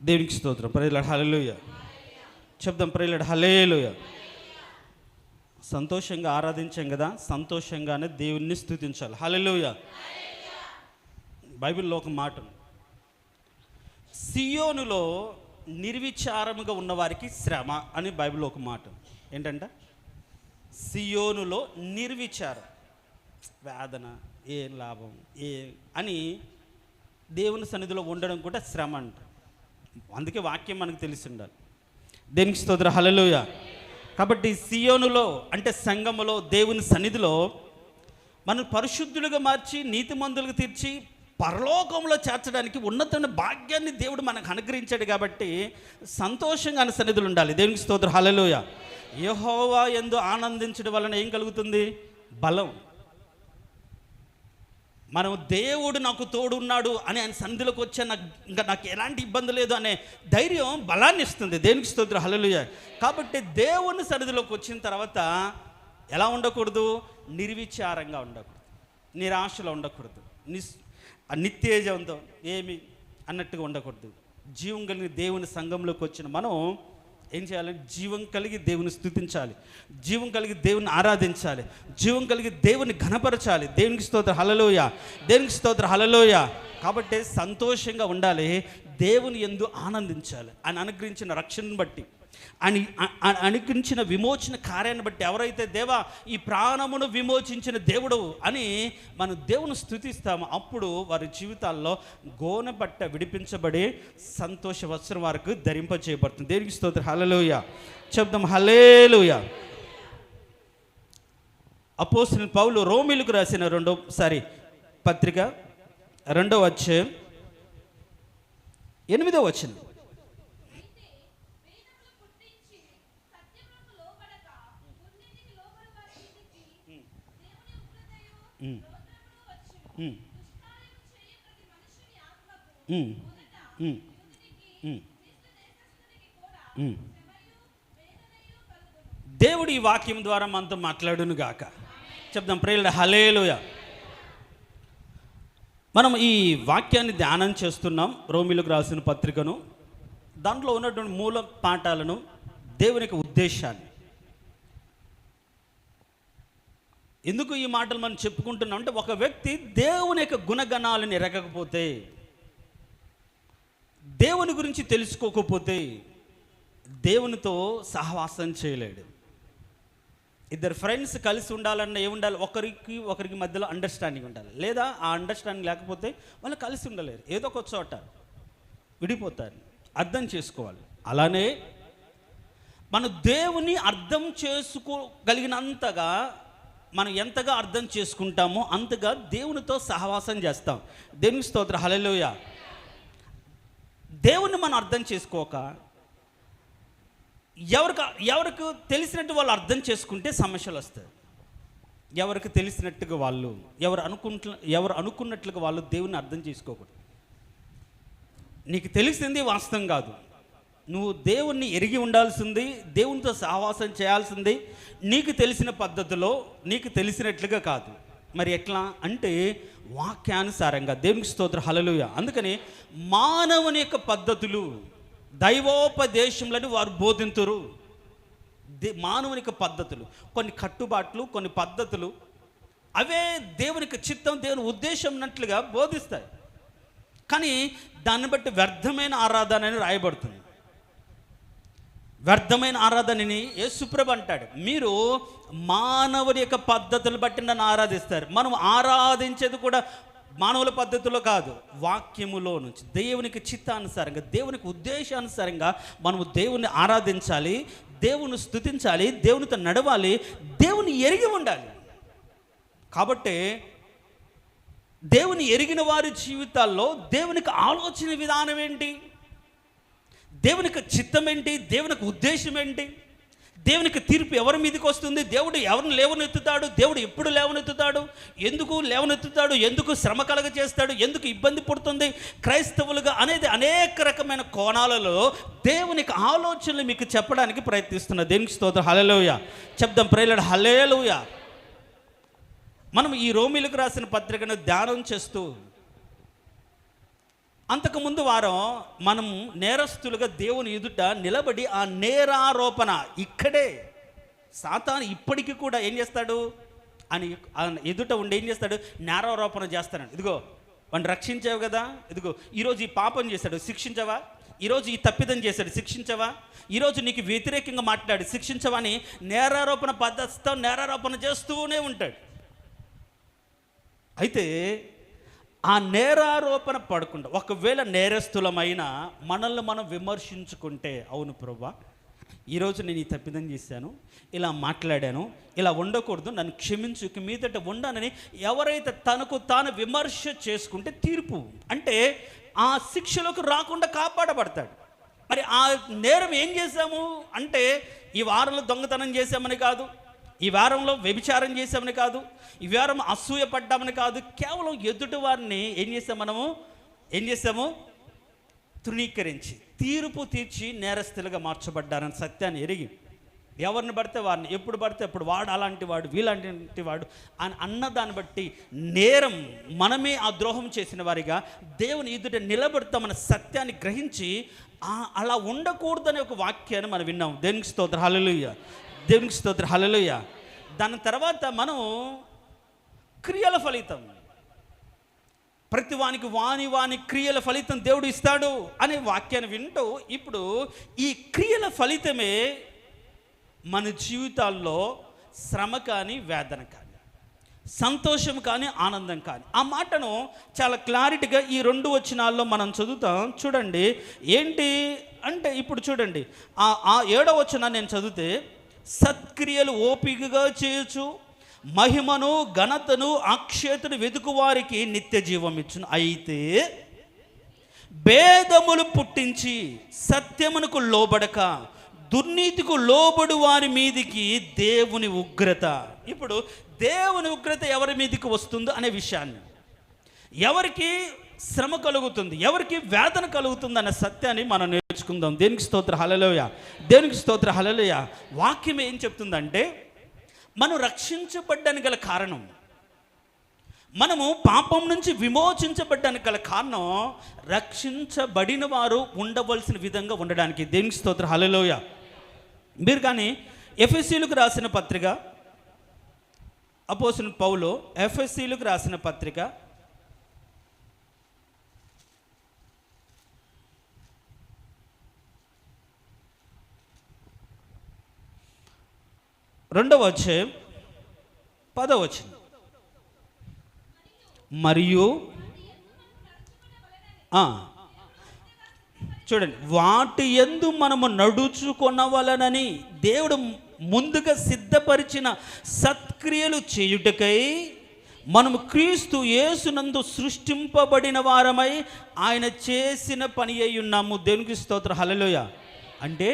దేవునికి స్తోత్రం. ప్రైజ్లాడ్ హల్లెలూయా చెప్దాం. ప్రైజ్లాడ్ హల్లెలూయా. సంతోషంగా ఆరాధించాం కదా, సంతోషంగానే దేవుణ్ణి స్తుతించాలి. హల్లెలూయా. బైబిల్లో ఒక మాట ఉంది, సియోనులో నిర్విచారముగా ఉన్నవారికి శ్రమ అని బైబిల్లో ఒక మాట ఉంది. ఏంటంటే సియోనులో నిర్విచారం, వేదన, ఏం లాభం ఏ అని దేవుని సన్నిధిలో ఉండడం కూడా శ్రమ అంట. అందుకే వాక్యం మనకు తెలిసి ఉండాలి. దేనికి స్తోత్రం. హల్లెలూయా. కాబట్టి సియోనులో అంటే సంఘములో దేవుని సన్నిధిలో మనం పరిశుద్ధులుగా మార్చి నీతిమంతులుగా తీర్చి పరలోకంలో చేర్చడానికి ఉన్నతమైన భాగ్యాన్ని దేవుడు మనకు అనుగ్రహించాడు. కాబట్టి సంతోషంగా ఆయన సన్నిధులు ఉండాలి. దేవునికి స్తోత్రం. హల్లెలూయా. యెహోవా యందు ఆనందించడం వలన ఏం కలుగుతుంది? బలం. మనం దేవుడు నాకు తోడున్నాడు అని ఆయన సన్నిధిలోకి వచ్చా, నాకు ఎలాంటి ఇబ్బంది లేదు అనే ధైర్యం బలాన్ని ఇస్తుంది. దేవునికి స్తోత్రం. హల్లెలూయా. కాబట్టి దేవుని సన్నిధిలోకి వచ్చిన తర్వాత ఎలా ఉండకూడదు? నిర్విచారంగా ఉండకూడదు, నిరాశలో ఉండకూడదు, నిత్యేజంతో ఏమి అన్నట్టుగా ఉండకూడదు. జీవం కలిగిన దేవుని సంఘంలోకి వచ్చిన మనం ఏం చేయాలి? జీవం కలిగి దేవుని స్తుతించాలి, జీవం కలిగి దేవుని ఆరాధించాలి, జీవం కలిగి దేవుని ఘనపరచాలి. దేవునికి స్తోత్రం. హల్లెలూయా. దేవునికి స్తోత్రం. హల్లెలూయా. కాబట్టి సంతోషంగా ఉండాలి, దేవుని యందు ఆనందించాలి. ఆయన అనుగ్రహించిన రక్షణను బట్టి, ఆయన అనుగ్రహించిన విమోచన కార్యాన్ని బట్టి, ఎవరైతే దేవా ఈ ప్రాణమును విమోచించిన దేవుడు అని మనం దేవుని స్తుతిస్తామో అప్పుడు వారి జీవితాల్లో గోనె బట్ట విడిపించబడి సంతోష వస్త్రం వారికి ధరింప చేయబడుతుంది. దేవునికి స్తోత్రం. హల్లెలూయా. చెప్దాం. హల్లెలూయా. అపోస్తలుడైన పౌలు రోమీయులకు రాసిన పత్రిక 2వ అధ్యాయం 8వ వచనం. దేవుడు ఈ వాక్యం ద్వారా మనతో మాట్లాడును గాక. చెప్దాం. ప్రేయర్ హల్లెలూయా. మనం ఈ వాక్యాన్ని ధ్యానం చేస్తున్నాం, రోమీయులకు రాసిన పత్రికను. దాంట్లో ఉన్నటువంటి మూల పాఠాలను, దేవుని యొక్క ఉద్దేశాన్ని. ఎందుకు ఈ మాటలు మనం చెప్పుకుంటున్నాం అంటే, ఒక వ్యక్తి దేవుని యొక్క గుణగణాలను ఎరగకపోతే, దేవుని గురించి తెలుసుకోకపోతే దేవునితో సహవాసం చేయలేడు. ఇద్దరు ఫ్రెండ్స్ కలిసి ఉండాలన్న ఏముండాలి? ఒకరికి మధ్యలో అండర్స్టాండింగ్ ఉండాలి. లేదా ఆ అండర్స్టాండింగ్ లేకపోతే వాళ్ళు కలిసి ఉండలేరు, ఏదో ఒక చోట విడిపోతారు. అర్థం చేసుకోవాలి. అలానే మనం దేవుని అర్థం చేసుకోగలిగినంతగా మనం ఎంతగా అర్థం చేసుకుంటామో అంతగా దేవునితో సహవాసం చేస్తాం. దేవునికి స్తోత్రం. హల్లెలూయా. దేవుని మనం అర్థం చేసుకోక ఎవరికి తెలిసినట్టు వాళ్ళు అర్థం చేసుకుంటే సమస్యలు వస్తాయి. ఎవరికి తెలిసినట్టుగా వాళ్ళు, ఎవరు అనుకున్నట్లుగా వాళ్ళు దేవుని అర్థం చేసుకోకూడదు. నీకు తెలిసింది వాస్తవం కాదు. నువ్వు దేవుణ్ణి ఎరిగి ఉండాల్సింది, దేవునితో సహవాసం చేయాల్సింది నీకు తెలిసిన పద్ధతిలో, నీకు తెలిసినట్లుగా కాదు. మరి ఎట్లా అంటే వాక్యానుసారంగా. దేవునికి స్తోత్రం. హల్లెలూయా. అందుకని మానవుని యొక్క పద్ధతులు దైవోపదేశములని వారు బోధింతురు. మానవుని యొక్క పద్ధతులు, కొన్ని కట్టుబాట్లు, కొన్ని పద్ధతులు అవే దేవునికి చిత్తం, దేవుని ఉద్దేశం అన్నట్లుగా బోధిస్తాయి. కానీ దాన్ని బట్టి వ్యర్థమైన ఆరాధన అని రాయబడుతుంది. వ్యర్థమైన ఆరాధనని యేసుప్రభు అంటాడు, మీరు మానవుని యొక్క పద్ధతులు బట్టి నన్ను ఆరాధిస్తారు. మనం ఆరాధించేది కూడా మానవుల పద్ధతిలో కాదు, వాక్యములో నుంచి, దేవునికి చిత్తానుసారంగా, దేవునికి ఉద్దేశానుసారంగా మనము దేవుని ఆరాధించాలి, దేవుని స్తుతించాలి, దేవునితో నడవాలి, దేవుని ఎరిగి ఉండాలి. కాబట్టి దేవుని ఎరిగిన వారి జీవితాల్లో దేవునికి ఆలోచన విధానం ఏంటి, దేవునికి చిత్తం ఏంటి, దేవునికి ఉద్దేశం ఏంటి, దేవునికి తీర్పు ఎవరి మీదకి వస్తుంది, దేవుడు ఎవరిని లేవనెత్తుతాడు, దేవుడు ఎప్పుడు లేవనెత్తుతాడు, ఎందుకు లేవనెత్తుతాడు, ఎందుకు శ్రమ కలగ చేస్తాడు, ఎందుకు ఇబ్బంది పడుతుంది క్రైస్తవులుగా అనేది అనేక రకమైన కోణాలలో దేవునికి ఆలోచనలు మీకు చెప్పడానికి ప్రయత్నిస్తున్నా. దేవునికి స్తోత్రం. హల్లెలూయా. చెప్దాం. ప్రేయర్ హల్లెలూయా. మనం ఈ రోమీయులకు రాసిన పత్రికను ధ్యానం చేస్తూ అంతకుముందు వారం మనం నేరస్తులుగా దేవుని ఎదుట నిలబడి ఆ నేరారోపణ ఇక్కడే సాతాను ఇప్పటికీ కూడా ఏం చేస్తాడు అని ఎదుట ఉండి ఏం చేస్తాడు, నేరారోపణ చేస్తాడు. ఇదిగో వాడిని రక్షించావు కదా, ఇదిగో ఈరోజు ఈ పాపం చేశాడు శిక్షించవా, ఈరోజు ఈ తప్పిదం చేశాడు శిక్షించవా, ఈరోజు నీకు వ్యతిరేకంగా మాట్లాడి శిక్షించవా అని నేరారోపణ పద్ధతితో నేరారోపణ చేస్తూనే ఉంటాడు. అయితే ఆ నేరారోపణ పడకుండా ఒకవేళ నేరస్తులమైన మనల్ని మనం విమర్శించుకుంటే, అవును ప్రభువా ఈరోజు నేను ఈ తప్పిదం చేశాను, ఇలా మాట్లాడాను, ఇలా ఉండకూడదు, నన్ను క్షమించు, ఇక మీదట ఉండానని ఎవరైతే తనకు తాను విమర్శ చేసుకుంటే తీర్పు అంటే ఆ శిక్షలకు రాకుండా కాపాడబడతాడు. మరి ఆ నేరం ఏం చేశాము అంటే ఈ వారంలో దొంగతనం చేశామని కాదు, ఈ వారంలో వ్యభిచారం చేశామని కాదు, ఈ వారం అసూయ పడ్డామని కాదు, కేవలం ఎదుటి వారిని ఏం చేసాము తృణీకరించి తీర్పు తీర్చి నేరస్తులుగా మార్చబడ్డారని సత్యాన్ని ఎరిగి ఎవరిని పడితే వారిని ఎప్పుడు పడితే అప్పుడు వాడు అలాంటి వాడు వీలాంటి వాడు అని అన్నదాన్ని బట్టి నేరం మనమే ఆ ద్రోహం చేసిన వారిగా దేవుని ఎదుట నిలబడతామన్న సత్యాన్ని గ్రహించి అలా ఉండకూడదనే ఒక వాక్యాన్ని మనం విన్నాం. దేవునికి స్తోత్రం హల్లెలూయా, దేవునికి స్తోత్రం హల్లెలూయా. దాని తర్వాత మనం క్రియల ఫలితం, ప్రతి వానికి వాని క్రియల ఫలితం దేవుడు ఇస్తాడు అనే వాక్యాన్ని వింటూ ఇప్పుడు ఈ క్రియల ఫలితమే మన జీవితాల్లో శ్రమ కానీ వేదన కానీ సంతోషం కానీ ఆనందం కానీ, ఆ మాటను చాలా క్లారిటీగా ఈ 2 వచనాల్లో మనం చదువుతాం. చూడండి ఏంటి అంటే ఇప్పుడు చూడండి ఆ 7వ వచనాన్ని నేను చదివితే, సత్క్రియలు ఓపికగా చేయొచ్చు, మహిమను ఘనతను అక్షయతను వెతుకు వారికి నిత్య జీవం ఇచ్చును, అయితే భేదములు పుట్టించి సత్యమునకు లోబడక దుర్నీతికు లోబడు వారి మీదికి దేవుని ఉగ్రత. ఇప్పుడు దేవుని ఉగ్రత ఎవరి మీదికి వస్తుందో అనే విషయాన్ని, ఎవరికి శ్రమ కలుగుతుంది, ఎవరికి వేదన కలుగుతుంది అనే సత్యాన్ని మనం నేర్చుకుందాం. దేనికి స్తోత్ర హల్లెలూయా, దేవునికి స్తోత్ర హల్లెలూయా. వాక్యం ఏం చెప్తుందంటే మనం రక్షించబడ్డానికి గల కారణం, మనము పాపం నుంచి విమోచించబడ్డానికి గల కారణం రక్షించబడిన వారు ఉండవలసిన విధంగా ఉండడానికి. దేవునికి స్తోత్ర హల్లెలూయా. మీరు కానీ ఎఫెసీయులకు రాసిన పత్రిక, అపోస్తలుడైన పౌలు ఎఫెసీయులకు రాసిన పత్రిక 2వ అధ్యాయం 10వ వచనం, మరియు చూడండి, వాటి యందు మనము నడుచుకొనవలనని దేవుడు ముందుగా సిద్ధపరిచిన సత్క్రియలు చేయుటకై మనము క్రీస్తు యేసునందు సృష్టింపబడిన వారమై ఆయన చేసిన పని అయి ఉన్నాము. దేవునికి స్తోత్రం హల్లెలూయా. అంటే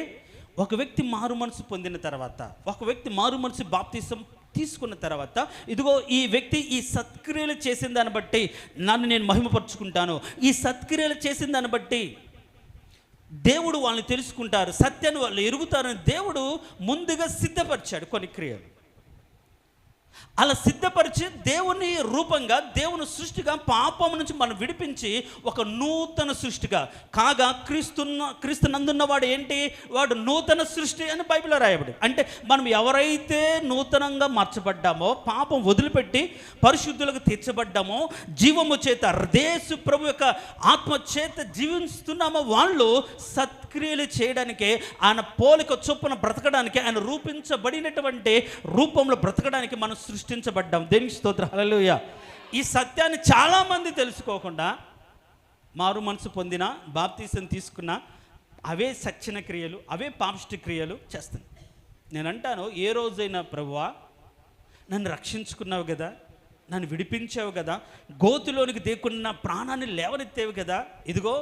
ఒక వ్యక్తి మారు మనసు పొందిన తర్వాత, ఒక వ్యక్తి మారు మనసు బాప్తిసం తీసుకున్న తర్వాత, ఇదిగో ఈ వ్యక్తి ఈ సత్క్రియలు చేసిన దాన్ని బట్టి నన్ను నేను మహిమపరుచుకుంటాను, ఈ సత్క్రియలు చేసిన దాన్ని బట్టి దేవుడు వాళ్ళని తెలుసుకుంటారు, సత్యాన్ని వాళ్ళు ఎరుగుతారని దేవుడు ముందుగా సిద్ధపరిచాడు కొన్ని క్రియలు. అలా సిద్ధపరిచి దేవుని రూపంగా, దేవుని సృష్టిగా పాపం నుంచి మనం విడిపించి ఒక నూతన సృష్టిగా కాగా క్రీస్తు నందున్నవాడు ఏంటి, వాడు నూతన సృష్టి అని బైబిల్లో రాయబడి. అంటే మనం ఎవరైతే నూతనంగా మార్చబడ్డామో, పాపం వదిలిపెట్టి పరిశుద్ధులకు తీర్చబడ్డామో, జీవము చేత యేసు ప్రభు యొక్క ఆత్మ చేత జీవిస్తున్నామో వాళ్ళు సత్క్రియలు చేయడానికే, ఆయన పోలిక చొప్పున బ్రతకడానికి, ఆయన రూపించబడినటువంటి రూపంలో బ్రతకడానికి మనం సృష్టించబడ్డాం. దేవునికి స్తోత్రం హల్లెలూయా. ఈ సత్యాన్ని చాలామంది తెలుసుకోకుండా మారు మనసు పొందిన, బాప్తీసం తీసుకున్న అవే సత్యన క్రియలు, అవే పాపిష్టి క్రియలు చేస్తాను. నేను అంటాను, ఏ రోజైనా ప్రభువా నన్ను రక్షించుకున్నావు కదా, నన్ను విడిపించావు కదా, గోతులోనికి దేకున్న ప్రాణాన్ని లేవనెత్తేవు కదా, ఇదిగో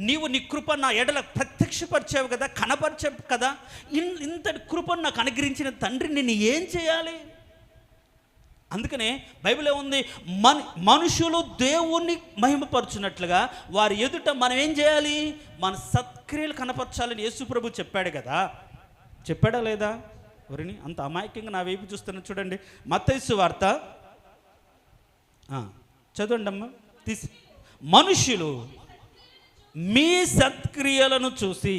నీవు నీ కృప నా ఎడల ప్రత్యక్షపరిచావు కదా, కనపరిచావు కదా, ఇంతటి కృపను నాకు అనుగ్రహించిన తండ్రి నేను ఏం చేయాలి? అందుకనే బైబిల్ ఏముంది, మనుషులు దేవుణ్ణి మహిమపరచున్నట్లుగా వారి ఎదుట మనం ఏం చేయాలి, మన సత్క్రియలు కనపరచాలని యేసు ప్రభు చెప్పాడు కదా. చెప్పాడా లేదా? ఎవరిని అంత అమాయకంగా నా వైపు చూస్తున్నా చూడండి. మత్తయి సువార్త చదవండి అమ్మ తీసి. మనుషులు మీ సత్క్రియలను చూసి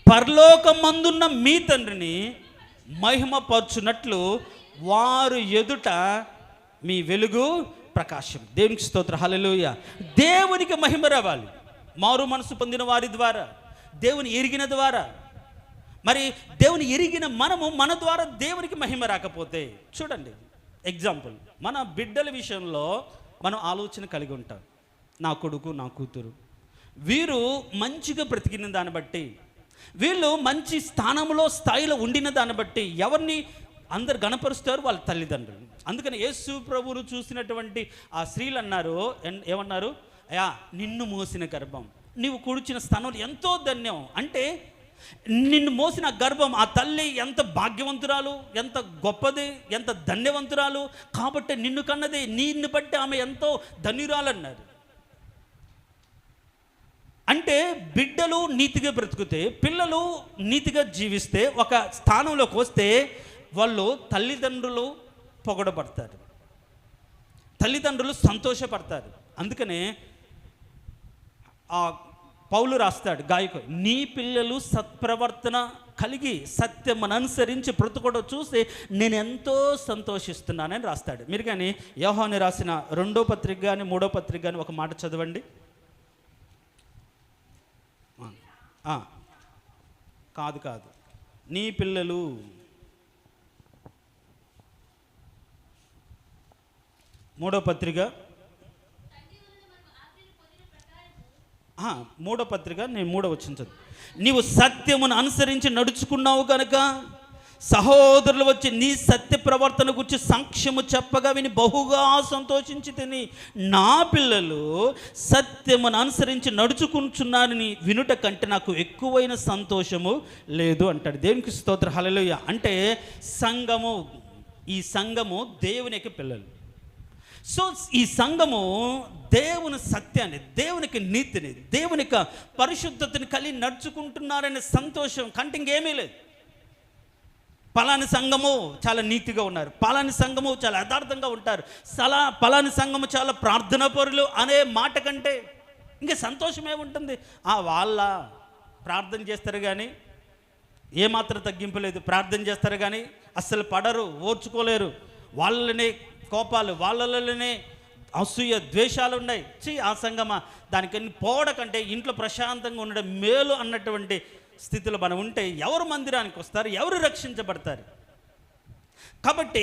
పరలోకమందున్న మీ తండ్రిని మహిమపరచునట్లు వారు ఎదుట మీ వెలుగు ప్రకాశం. దేవునికి స్తోత్రం, హల్లెలూయా. దేవునికి మహిమ రావాలి మారు మనసు పొందిన వారి ద్వారా, దేవుని ఎరిగిన ద్వారా. మరి దేవుని ఎరిగిన మనము మన ద్వారా దేవునికి మహిమ రాకపోతే, చూడండి ఎగ్జాంపుల్, మన బిడ్డల విషయంలో మనం ఆలోచన కలిగి ఉంటాం. నా కొడుకు, నా కూతురు, వీరు మంచిగా బ్రతికిన దాన్ని బట్టి, వీళ్ళు మంచి స్థానంలో స్థాయిలో ఉండిన దాన్ని బట్టి ఎవరిని అందరు గణపరుస్తారు? వాళ్ళ తల్లిదండ్రులు. అందుకని యేసు ప్రభువును చూసినటువంటి ఆ స్త్రీలు అన్నారు, ఏమన్నారు? అయ్యా, నిన్ను మోసిన గర్భం, నీవు కూర్చిన స్థానం ఎంతో ధన్యం. అంటే నిన్ను మోసిన గర్భం, ఆ తల్లి ఎంత భాగ్యవంతురాలు, ఎంత గొప్పది, ఎంత ధన్యవంతురాలు. కాబట్టి నిన్ను కన్నది, నిన్ను బట్టి ఆమె ఎంతో ధన్యురాలన్నారు. అంటే బిడ్డలు నీతిగా బ్రతుకుతే, పిల్లలు నీతిగా జీవిస్తే, ఒక స్థానంలోకి వస్తే వాళ్ళు తల్లిదండ్రులు పొగడబడతారు, తల్లిదండ్రులు సంతోషపడతారు. అందుకనే ఆ పౌలు రాస్తాడు, గాయకుడు, నీ పిల్లలు సత్ప్రవర్తన కలిగి సత్యమును అనుసరించి బ్రతుకోవడం చూసి నేను ఎంతో సంతోషిస్తున్నానని రాస్తాడు. మీరు కానీ యోహాను రాసిన 2వ పత్రిక కానీ 3వ పత్రిక కానీ ఒక మాట చదవండి. కాదు, నీ పిల్లలు, 3వ పత్రిక, 3వ పత్రిక, నేను 3వ వచనం చదువు. నీవు సత్యమును అనుసరించి నడుచుకున్నావు కనుక సహోదరులు వచ్చి నీ సత్య ప్రవర్తన గురించి సాక్ష్యము చెప్పగా విని బహుగా సంతోషించి తిని, నా పిల్లలు సత్యమును అనుసరించి నడుచుకుంటున్నారని వినుట కంటే నాకు ఎక్కువైన సంతోషము లేదు అంటాడు. దేవునికి స్తోత్రం, హల్లెలూయా. అంటే సంఘము, ఈ సంఘము దేవునికి పిల్లలు. సో ఈ సంఘము దేవుని సత్యాన్ని, దేవునికి నీతిని, దేవునికి పరిశుద్ధతని కలిగి నడుచుకుంటున్నారనే సంతోషం కంటే ఇంకేమీ లేదు. పలాని సంఘము చాలా నీతిగా ఉన్నారు, పలాని సంఘము చాలా యథార్థంగా ఉంటారు, పలాని సంఘము చాలా ప్రార్థనా పరులు అనే మాట కంటే ఇంకా సంతోషమే ఉంటుంది. వాళ్ళ ప్రార్థన చేస్తారు కానీ ఏమాత్రం తగ్గింపు లేదు, ప్రార్థన చేస్తారు కానీ అస్సలు పడరు, ఓర్చుకోలేరు, వాళ్ళనే కోపాలు, వాళ్ళలోనే అసూయ ద్వేషాలు ఉన్నాయి. ఆ సంగమా, దానికన్నీ పోవడం కంటే ఇంట్లో ప్రశాంతంగా ఉండడం మేలు అన్నటువంటి స్థితిలో మనం ఉంటే ఎవరు మందిరానికి వస్తారు, ఎవరు రక్షించబడతారు? కాబట్టి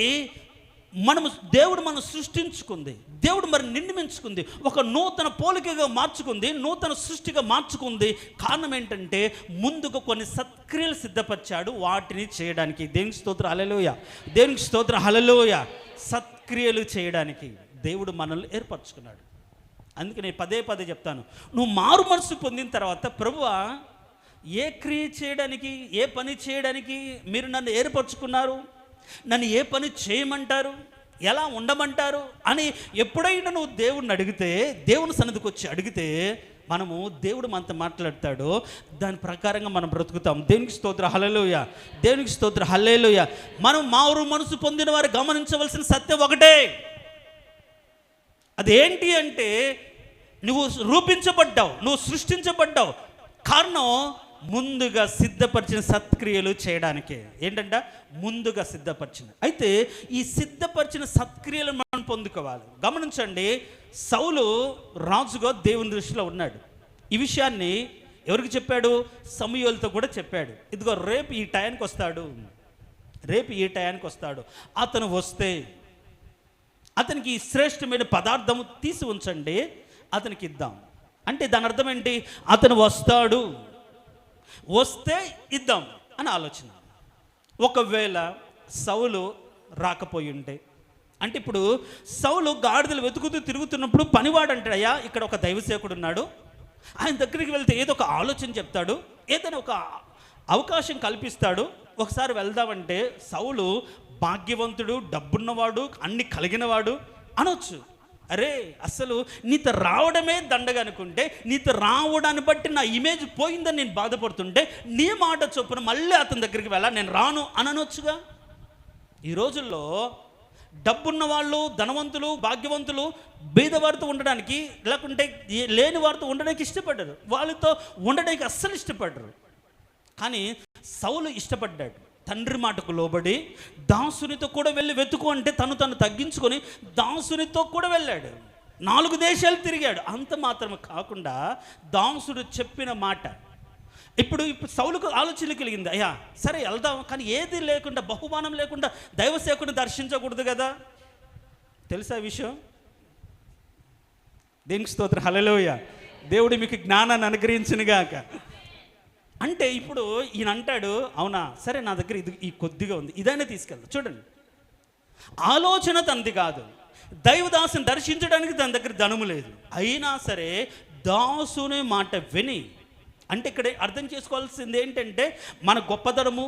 దేవుడు మనం సృష్టించుకుంది, దేవుడు మరి నిర్మించుకుంది, ఒక నూతన పోలికగా మార్చుకుంది, నూతన సృష్టిగా మార్చుకుంది. కారణం ఏంటంటే ముందుగా కొన్ని సత్క్రియలు సిద్ధపరిచాడు వాటిని చేయడానికి. దేవునికి స్తోత్రం, హల్లెలూయా. దేవునికి స్తోత్రం, హల్లెలూయా. సత్క్రియలు చేయడానికి దేవుడు మనల్ని ఏర్పరచుకున్నాడు. అందుకే నేను పదే చెప్తాను, నువ్వు మారు మనసు పొందిన తర్వాత, ప్రభువా ఏ క్రియ చేయడానికి, ఏ పని చేయడానికి మీరు నన్ను ఏర్పరచుకున్నారు, నన్ను ఏ పని చేయమంటారు, ఎలా ఉండమంటారు అని ఎప్పుడైనా నువ్వు దేవుడిని అడిగితే, దేవుని సన్నిధికి వచ్చి అడిగితే, దేవుడు మనతో మాట్లాడతాడు, దాని ప్రకారంగా మనం బ్రతుకుతాం. దేవునికి స్తోత్రం, హల్లెలూయా. దేవునికి స్తోత్రం, హల్లెలూయా. మనం మారు మనసు పొందిన వారు గమనించవలసిన సత్యం ఒకటే. అదేంటి అంటే, నువ్వు రూపించబడ్డావు, నువ్వు సృష్టించబడ్డావు. కారణం ముందుగా సిద్ధపరిచిన సత్క్రియలు చేయడానికే. ఏంటంట? ముందుగా సిద్ధపరిచిన. అయితే ఈ సిద్ధపరిచిన సత్క్రియలు మనం పొందుకోవాలి. గమనించండి, సౌలు రాజుగా దేవుని దృష్టిలో ఉన్నాడు. ఈ విషయాన్ని ఎవరికి చెప్పాడు? సమూయేలుతో కూడా చెప్పాడు. ఇదిగో రేపు ఈ టయానికి వస్తాడు, రేపు ఈ టయానికి వస్తాడు, అతను వస్తే అతనికి ఈ శ్రేష్టమైన పదార్థము తీసి ఉంచండి, అతనికి ఇద్దాం. అంటే దాని అర్థం ఏంటి? అతను వస్తాడు, వస్తే ఇద్దాం అని ఆలోచన. ఒకవేళ సౌలు రాకపోయి ఉంటే, అంటే ఇప్పుడు సౌలు గాడిదలు వెతుకుతూ తిరుగుతున్నప్పుడు పనివాడు అంటాడు, అయ్యా ఇక్కడ ఒక దైవసేవకుడు ఉన్నాడు, ఆయన దగ్గరికి వెళ్తే ఏదో ఒక ఆలోచన చెప్తాడు, ఏదైనా ఒక అవకాశం కల్పిస్తాడు, ఒకసారి వెళ్దామంటే సౌలు భాగ్యవంతుడు, డబ్బున్నవాడు, అన్ని కలిగినవాడు అనొచ్చు. అరే అసలు నీతో రావడమే దండగా అనుకుంటే, నీతో రావడాన్ని బట్టి నా ఇమేజ్ పోయిందని నేను బాధపడుతుంటే, నీ మాట చొప్పున మళ్ళీ అతని దగ్గరికి వెళ్ళా, నేను రాను అని అనొచ్చుగా. ఈ రోజుల్లో డబ్బున్న వాళ్ళు, ధనవంతులు, భాగ్యవంతులు బీదవారితో ఉండడానికి, లేకుంటే లేని వారితో ఉండడానికి ఇష్టపడ్డారు. వాళ్ళతో ఉండడానికి అస్సలు ఇష్టపడ్డారు. కానీ సౌలు ఇష్టపడ్డాడు. తండ్రి మాటకు లోబడి దాసునితో కూడా వెళ్ళి వెతుకు అంటే తను తగ్గించుకొని దాసునితో కూడా వెళ్ళాడు. 4 దేశాలు తిరిగాడు. అంత మాత్రమే కాకుండా దాసుడు చెప్పిన మాట, ఇప్పుడు సౌలుకు ఆలోచన కలిగింది, అయ్యా సరే వెళ్దాం, కానీ ఏది లేకుండా, బహుమానం లేకుండా దైవ సేవకుని దర్శించకూడదు కదా. తెలుసా విషయం? దేవునికి స్తోత్రం, హల్లెలూయా. దేవుడు మీకు జ్ఞానాన్ని అనుగ్రహించునుగాక. అంటే ఇప్పుడు ఈయన అంటాడు, అవునా సరే నా దగ్గర ఈ కొద్దిగా ఉంది, ఇదైనా తీసుకెళ్తా. చూడండి, ఆలోచన తనది కాదు. దైవదాసుని దర్శించడానికి తన దగ్గర ధనము లేదు. అయినా సరే దాసుని మాట విని, అంటే ఇక్కడ అర్థం చేసుకోవాల్సింది ఏంటంటే, మన గొప్పతనము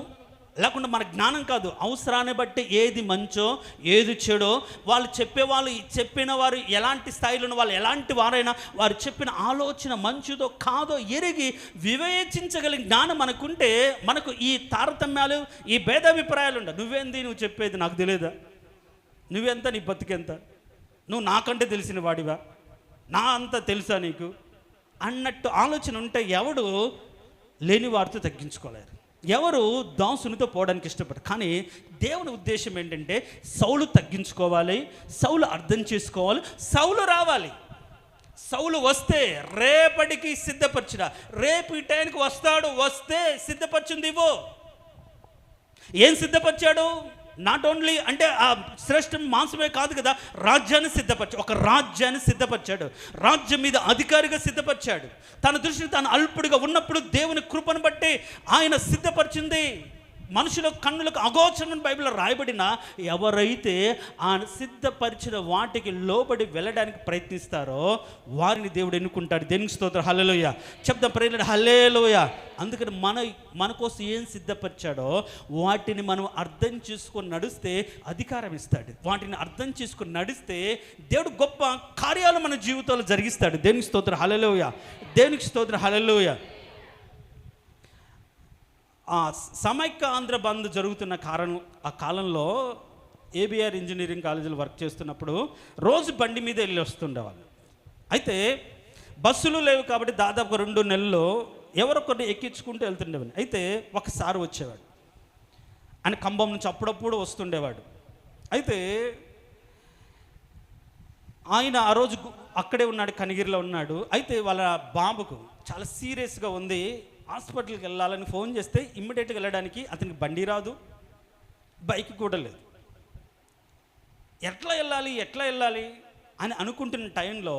లేకుండా మన జ్ఞానం కాదు, అవసరాన్ని బట్టి ఏది మంచో ఏది చెడో, వాళ్ళు చెప్పిన వారు ఎలాంటి స్థాయిలో ఉన్న వాళ్ళు, ఎలాంటి వారైనా వారు చెప్పిన ఆలోచన మంచిదో కాదో ఎరిగి వివేచించగలిగిన జ్ఞానం మనకుంటే, మనకు ఈ తారతమ్యాలు, ఈ భేదాభిప్రాయాలు ఉండవు. నువ్వేంది, నువ్వు చెప్పేది నాకు తెలియదా, నువ్వెంత, నీ బతుకెంత, నువ్వు నాకంటే తెలిసిన వాడివా, నా అంత తెలుసా నీకు అన్నట్టు ఆలోచన ఉంటే ఎవడు లేని వారితో తగ్గించుకోలేరు, ఎవరు దాసునితో పోవడానికి ఇష్టపడరు. కానీ దేవుని ఉద్దేశం ఏంటంటే, సౌలు తగ్గించుకోవాలి, సౌలు అర్థం చేసుకోవాలి, సౌలు రావాలి. సౌలు వస్తే రేపటికి సిద్ధపరచురా, రేపు ఈ టైంకి వస్తాడు, వస్తే సిద్ధపరిచింది ఇవ్వు. ఏం సిద్ధపరిచాడు? నాట్ ఓన్లీ అంటే ఆ శ్రేష్ఠ మాంసమే కాదు కదా, రాజ్యాన్ని సిద్ధపరిచాడు. ఒక రాజ్యాన్ని సిద్ధపరిచాడు, రాజ్యం మీద అధికారిగా సిద్ధపరిచాడు. తన దృష్టిని తాను అల్పుడిగా ఉన్నప్పుడు దేవుని కృపను బట్టి ఆయన సిద్ధపరిచింది. మనుషుల కన్నులకు అగోచరం బైబిల్లో రాయబడిన, ఎవరైతే ఆ సిద్ధపరిచిన వాటికి లోబడి వెళ్ళడానికి ప్రయత్నిస్తారో వారిని దేవుడు ఎన్నుకుంటాడు. దేవునికి స్తోత్రం, హల్లెలూయా. చెప్దాం ప్రేరణ, హల్లెలూయా. అందుకని మన కోసం ఏం సిద్ధపరిచాడో వాటిని మనం అర్థం చేసుకొని నడిస్తే అధికారం ఇస్తాడు. వాటిని అర్థం చేసుకొని నడిస్తే దేవుడు గొప్ప కార్యాలు మన జీవితంలో జరిగిస్తాడు. దేవునికి స్తోత్రం, హల్లెలూయా. దేవునికి స్తోత్రం, హల్లెలూయా. సమైక్య ఆంధ్ర బంద్ జరుగుతున్న ఆ కాలంలో ఏబిఆర్ ఇంజనీరింగ్ కాలేజీలో వర్క్ చేస్తున్నప్పుడు రోజు బండి మీద వెళ్ళి వస్తుండేవాళ్ళు. అయితే బస్సులు లేవు కాబట్టి దాదాపు 2 నెలల్లో ఎవరొకరిని ఎక్కించుకుంటూ వెళ్తుండేవాడిని. అయితే ఒకసారి వచ్చేవాడు, ఆయన ఖమ్మం నుంచి అప్పుడప్పుడు వస్తుండేవాడు. అయితే ఆయన ఆ రోజు అక్కడే ఉన్నాడు, కనిగిరిలో ఉన్నాడు. అయితే వాళ్ళ బాబుకు చాలా సీరియస్గా ఉంది, హాస్పిటల్కి వెళ్ళాలని ఫోన్ చేస్తే ఇమ్మీడియట్గా వెళ్ళడానికి అతనికి బండి రాదు, బైక్ కూడా లేదు. ఎట్లా వెళ్ళాలి అని అనుకుంటున్న టైంలో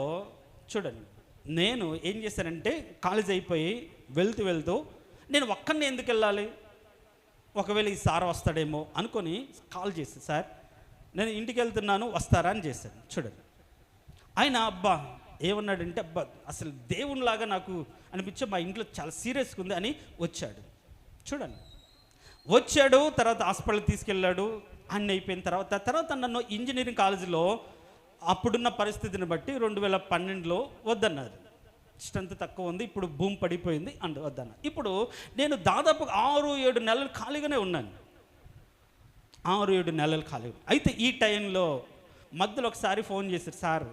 చూడండి, నేను ఏం చేశానంటే కాలేజ్ అయిపోయి వెళ్తూ నేను ఒక్కడిని ఎందుకు వెళ్ళాలి, ఒకవేళ ఈ సార్ వస్తాడేమో అనుకొని కాల్ చేసి, సార్ నేను ఇంటికి వెళ్తున్నాను వస్తారా అని చేశాను. చూడండి, ఆయన అబ్బా ఏమన్నాడంటే, అబ్బా అసలు దేవునిలాగా నాకు అనిపించే, మా ఇంట్లో చాలా సీరియస్గా ఉంది అని వచ్చాడు. చూడండి, వచ్చాడు, తర్వాత హాస్పిటల్కి తీసుకెళ్ళాడు. అన్నీ అయిపోయిన తర్వాత నన్ను ఇంజనీరింగ్ కాలేజీలో అప్పుడున్న పరిస్థితిని బట్టి 2012లో వద్దన్నారు. స్ట్రెంత్ తక్కువ ఉంది, ఇప్పుడు భూమి పడిపోయింది వద్దన్నారు. ఇప్పుడు నేను దాదాపు 6-7 నెలలు ఖాళీగానే ఉన్నాను, 6-7 నెలలు ఖాళీ. అయితే ఈ టైంలో మధ్యలో ఒకసారి ఫోన్ చేశారు, సార్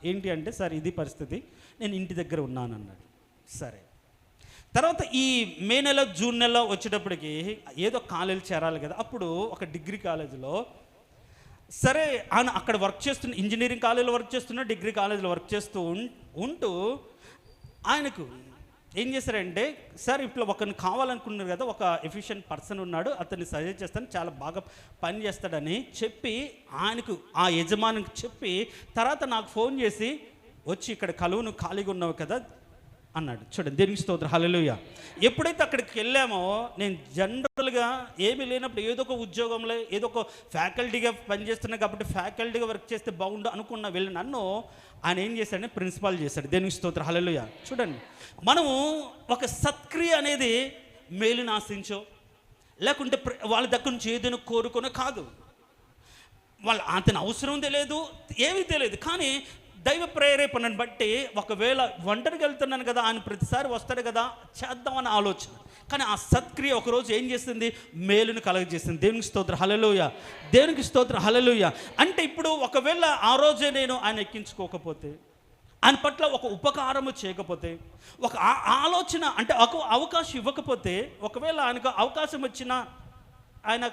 ఏంటి అంటే, సార్ ఇది పరిస్థితి, నేను ఇంటి దగ్గర ఉన్నాను అన్నాడు. సరే, తర్వాత ఈ మే నెల జూన్ నెల వచ్చేటప్పటికి ఏదో కాలేజీ చేరాలి కదా, అప్పుడు ఒక డిగ్రీ కాలేజీలో, సరే ఆయన అక్కడ వర్క్ చేస్తున్న, ఇంజనీరింగ్ కాలేజీలో వర్క్ చేస్తున్నా, డిగ్రీ కాలేజీలో వర్క్ చేస్తూ ఉంటూ ఆయనకు ఏం చేశారంటే, సార్ ఇప్పుడు ఒకరిని కావాలనుకున్నారు కదా, ఒక ఎఫిషియెంట్ పర్సన్ ఉన్నాడు, అతన్ని సజెస్ట్ చేస్తాను, చాలా బాగా పని చేస్తాడని చెప్పి ఆయనకు, ఆ యజమానికి చెప్పి, తర్వాత నాకు ఫోన్ చేసి వచ్చి ఇక్కడ కలువును ఖాళీగా ఉన్నావు కదా అన్నాడు. చూడండి, దేవునికి స్తోత్రం, హల్లెలూయా. ఎప్పుడైతే అక్కడికి వెళ్ళామో, నేను జనరల్గా ఏమీ లేనప్పుడు ఏదో ఒక ఉద్యోగంలో ఏదో ఒక ఫ్యాకల్టీగా పనిచేస్తున్నా కాబట్టి ఫ్యాకల్టీగా వర్క్ చేస్తే బాగుండు అనుకున్న వెళ్ళి నన్ను ఆయన ఏం చేశాడని ప్రిన్సిపాల్ చేశాడు. దేవునికి స్తోత్రం, హల్లెలూయా. చూడండి, మనము ఒక సత్క్రియ అనేది మేలుని ఆశించో, లేకుంటే వాళ్ళ దగ్గర నుంచి ఏదైనా కోరుకునో కాదు, అతని అవసరం తెలియదు, ఏమీ తెలియదు, కానీ దైవ ప్రేరేపణను బట్టి ఒకవేళ ఒంటరికి వెళ్తున్నాను కదా, ఆయన ప్రతిసారి వస్తాడు కదా, చేద్దామని ఆలోచన. కానీ ఆ సత్క్రియ ఒకరోజు ఏం చేస్తుంది? మేలును కలగజేస్తుంది. దేవునికి స్తోత్రం, హల్లెలూయా. దేవునికి స్తోత్రం, హల్లెలూయా. అంటే ఇప్పుడు ఒకవేళ ఆ రోజే నేను ఆయన ఎక్కించుకోకపోతే, ఆయన పట్ల ఒక ఉపకారము చేయకపోతే, ఒక ఆలోచన అంటే ఒక అవకాశం ఇవ్వకపోతే, ఒకవేళ ఆయనకు అవకాశం వచ్చినా ఆయన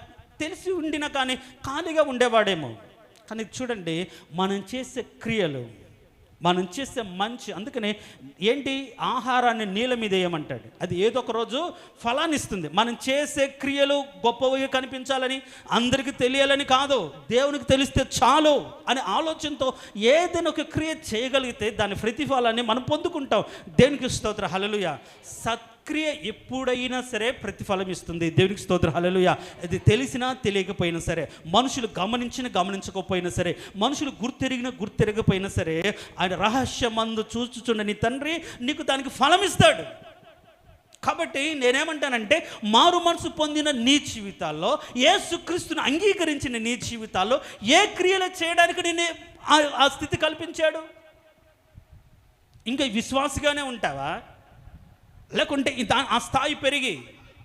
తెలిసి ఉండినా కానీ ఖాళీగా ఉండేవాడేమో. కానీ చూడండి, మనం చేసే క్రియలు, మనం చేసే మంచి, అందుకనే ఏంటి, ఆహారాన్ని నీళ్ళ మీద వేయమంటాడు. అది ఏదో ఒక రోజు ఫలాన్ని ఇస్తుంది. మనం చేసే క్రియలు గొప్పవి కనిపించాలని, అందరికీ తెలియాలని కాదు, దేవునికి తెలిస్తే చాలు అనే ఆలోచనతో ఏదైనా ఒక క్రియ చేయగలిగితే దాని ప్రతిఫలాన్ని మనం పొందుకుంటాం. దేవునికి స్తోత్రం, హల్లెలూయా. సత్క్రియ ఎప్పుడైనా సరే ప్రతిఫలం ఇస్తుంది. దేవునికి స్తోత్రం, హల్లెలూయా. అది తెలిసినా తెలియకపోయినా సరే, మనుషులు గమనించకపోయినా సరే, మనుషులు గుర్తెరగపోయినా సరే, ఆయన రహస్యమందు చూచుచున్న నీ తండ్రి నీకు దానికి ఫలం ఇస్తాడు. కాబట్టి నేనేమంటానంటే, మారు మనసు పొందిన నీ జీవితాల్లో, యేసుక్రీస్తును అంగీకరించిన నీ జీవితాల్లో ఏ క్రియలు చేయడానికి నేను ఆ స్థితి కల్పించాడు? ఇంకా విశ్వాసిగానే ఉంటావా? లేకుంటే ఆ స్థాయి పెరిగి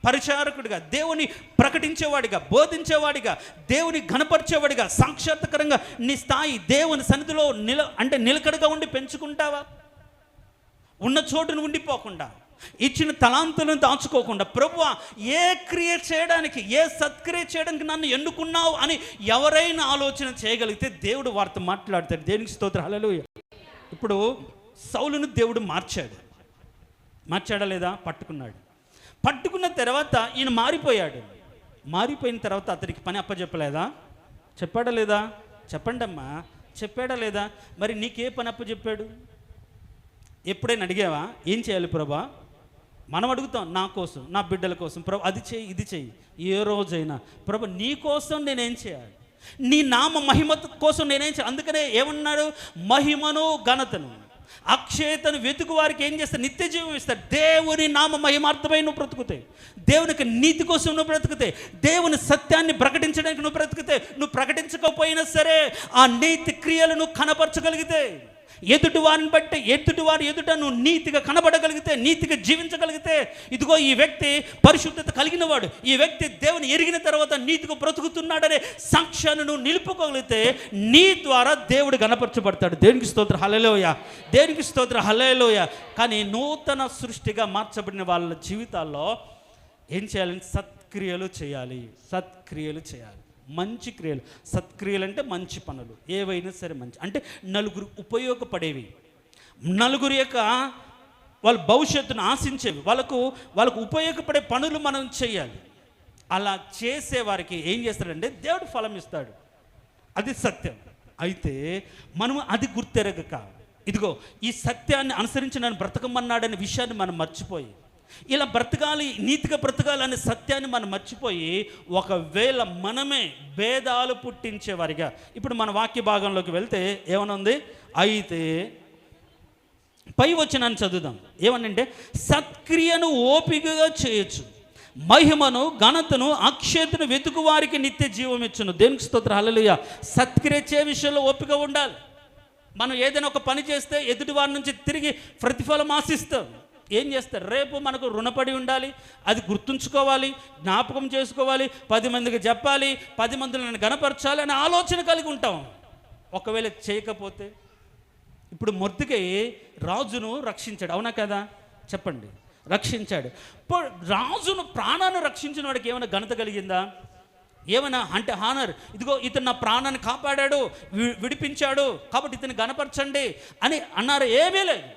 పరిచారకుడిగా, దేవుని ప్రకటించేవాడిగా, బోధించేవాడిగా, దేవుని ఘనపరిచేవాడిగా, సాక్షాత్కరంగా నీ స్థాయి దేవుని సన్నిధిలో నిలకడగా ఉండి పెంచుకుంటావా? ఉన్న చోటును ఉండిపోకుండా, ఇచ్చిన తలాంతులను దాచుకోకుండా, ప్రభువా ఏ క్రియ చేయడానికి, ఏ సత్క్రియ చేయడానికి నన్ను ఎన్నుకున్నావు అని ఎవరైనా ఆలోచన చేయగలిగితే దేవుడు వారితో మాట్లాడతాడు. దేవునికి స్తోత్రం, హల్లెలూయా. ఇప్పుడు సౌలును దేవుడు మార్చాడా లేదా? పట్టుకున్న తర్వాత ఈయన మారిపోయిన తర్వాత అతనికి పని అప్పచెప్పలేదా? చెప్పాడా లేదా? చెప్పండి అమ్మా, చెప్పాడా లేదా? మరి నీకే పని అప్పచెప్పాడు? ఎప్పుడైనా అడిగావా, ఏం చేయాలి ప్రభా? మనం అడుగుతాం, నా కోసం, నా బిడ్డల కోసం, ప్రభు అది చేయి, ఇది చేయి. ఏ రోజైనా ప్రభు నీ కోసం నేనేం చేయాలి, నీ నామ మహిమ కోసం నేనేం చేయాలి? అందుకనే ఏమన్నాడు? మహిమను ఘనతను అక్షయతను వెతుకు వారికి ఏం చేస్తారు? నిత్య జీవం ఇస్తారు. దేవుని నామ మహిమార్థమై నువ్వు బ్రతుకుతాయి, దేవునికి నీతి కోసం నువ్వు బ్రతుకుతే, దేవుని సత్యాన్ని ప్రకటించడానికి నువ్వు బ్రతుకుతే, నువ్వు ప్రకటించకపోయినా సరే ఆ నీతి క్రియలు నువ్వు కనపరచగలిగితే, ఎదుటివారి ఎదుట నువ్వు నీతిగా కనబడగలిగితే, నీతిగా జీవించగలిగితే, ఇదిగో ఈ వ్యక్తి పరిశుద్ధత కలిగినవాడు, ఈ వ్యక్తి దేవుని ఎరిగిన తర్వాత నీతిగా బ్రతుకుతున్నాడనే సాక్ష్యాన్ని నువ్వు నిలుపుకోగలిగితే నీ ద్వారా దేవుడు కనపరచబడతాడు. దేవునికి స్తోత్రం, హల్లెలూయా. దేవునికి స్తోత్రం, హల్లెలూయా. కానీ నూతన సృష్టిగా మార్చబడిన వాళ్ళ జీవితాల్లో ఏం చేయాలంటే సత్క్రియలు చేయాలి. మంచి క్రియలు. సత్క్రియలు అంటే మంచి పనులు, ఏవైనా సరే మంచి, అంటే నలుగురు ఉపయోగపడేవి, నలుగురు యొక్క వాళ్ళ భవిష్యత్తును ఆశించేవి, వాళ్ళకు ఉపయోగపడే పనులు మనం చేయాలి. అలా చేసే వారికి ఏం చేస్తాడంటే దేవుడు ఫలం ఇస్తాడు. అది సత్యం. అయితే మనం అది గుర్తెరగక, ఇదిగో ఈ సత్యాన్ని అనుసరించి నన్ను బ్రతకమన్నాడనే విషయాన్ని మనం మర్చిపోయి, ఇలా బ్రతకాలి, నీతిగా బ్రతకాలి అనే సత్యాన్ని మనం మర్చిపోయి, ఒకవేళ మనమే భేదాలు పుట్టించేవారిగా, ఇప్పుడు మన వాక్య భాగంలోకి వెళ్తే ఏమనుంది? అయితే పై వచనాన్ని చదువుదాం. ఏమనంటే, సత్క్రియను ఓపికగా చేయొచ్చు, మహిమను ఘనతను అక్షయతను వెతుకు వారికి నిత్య జీవం ఇచ్చును. దేవునికి స్తోత్రం, హల్లెలూయా. సత్క్రియ చే విషయంలో ఓపిక ఉండాలి. మనం ఏదైనా ఒక పని చేస్తే ఎదుటి వారి నుంచి తిరిగి ప్రతిఫలం ఆశిస్తాం. ఏం చేస్తారు? రేపు మనకు రుణపడి ఉండాలి, అది గుర్తుంచుకోవాలి, జ్ఞాపకం చేసుకోవాలి, 10 మందికి చెప్పాలి, 10 మందిని గణపరచాలి అనే ఆలోచన కలిగి ఉంటాం. ఒకవేళ చేయకపోతే, ఇప్పుడు మొర్దెకై రాజును రక్షించాడు, అవునా కదా? చెప్పండి, రక్షించాడు. రాజును ప్రాణాన్ని రక్షించిన వాడికి ఏమైనా ఘనత కలిగిందా? ఏమైనా అంటే హానర్, ఇదిగో ఇతను నా ప్రాణాన్ని కాపాడాడు, విడిపించాడు, కాబట్టి ఇతను గణపరచండి అని అన్నారు? ఏమీ లేదు.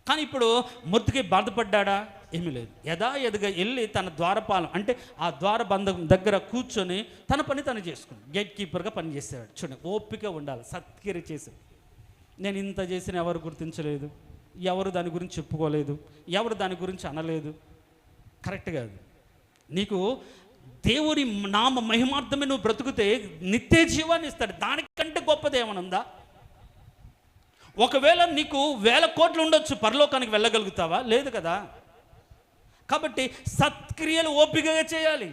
కానీ ఇప్పుడు మొర్దెకై బాధపడ్డా? ఏమీ లేదు. యథాయథగా వెళ్ళి తన ద్వారపాలం అంటే ఆ ద్వారబంధం దగ్గర కూర్చొని తన పని తను చేసుకుని గేట్ కీపర్గా పనిచేసేవాడు. చూడండి, ఓపిక ఉండాలి. సత్క్రియ చేసి, నేను ఇంత చేసిన ఎవరు గుర్తించలేదు, ఎవరు దాని గురించి చెప్పుకోలేదు, ఎవరు దాని గురించి అనలేదు, కరెక్ట్ కాదు. నీకు దేవుని నామ మహిమార్థమే నువ్వు బ్రతుకుతే నిత్య జీవాన్ని ఇస్తాడు. దానికంటే గొప్పది ఏమైనా ఉందా? ఒకవేళ నీకు 1000 కోట్లు ఉండొచ్చు, పరలోకానికి వెళ్ళగలుగుతావా? లేదు కదా. కాబట్టి సత్క్రియలు ఓపికగా చేయాలి,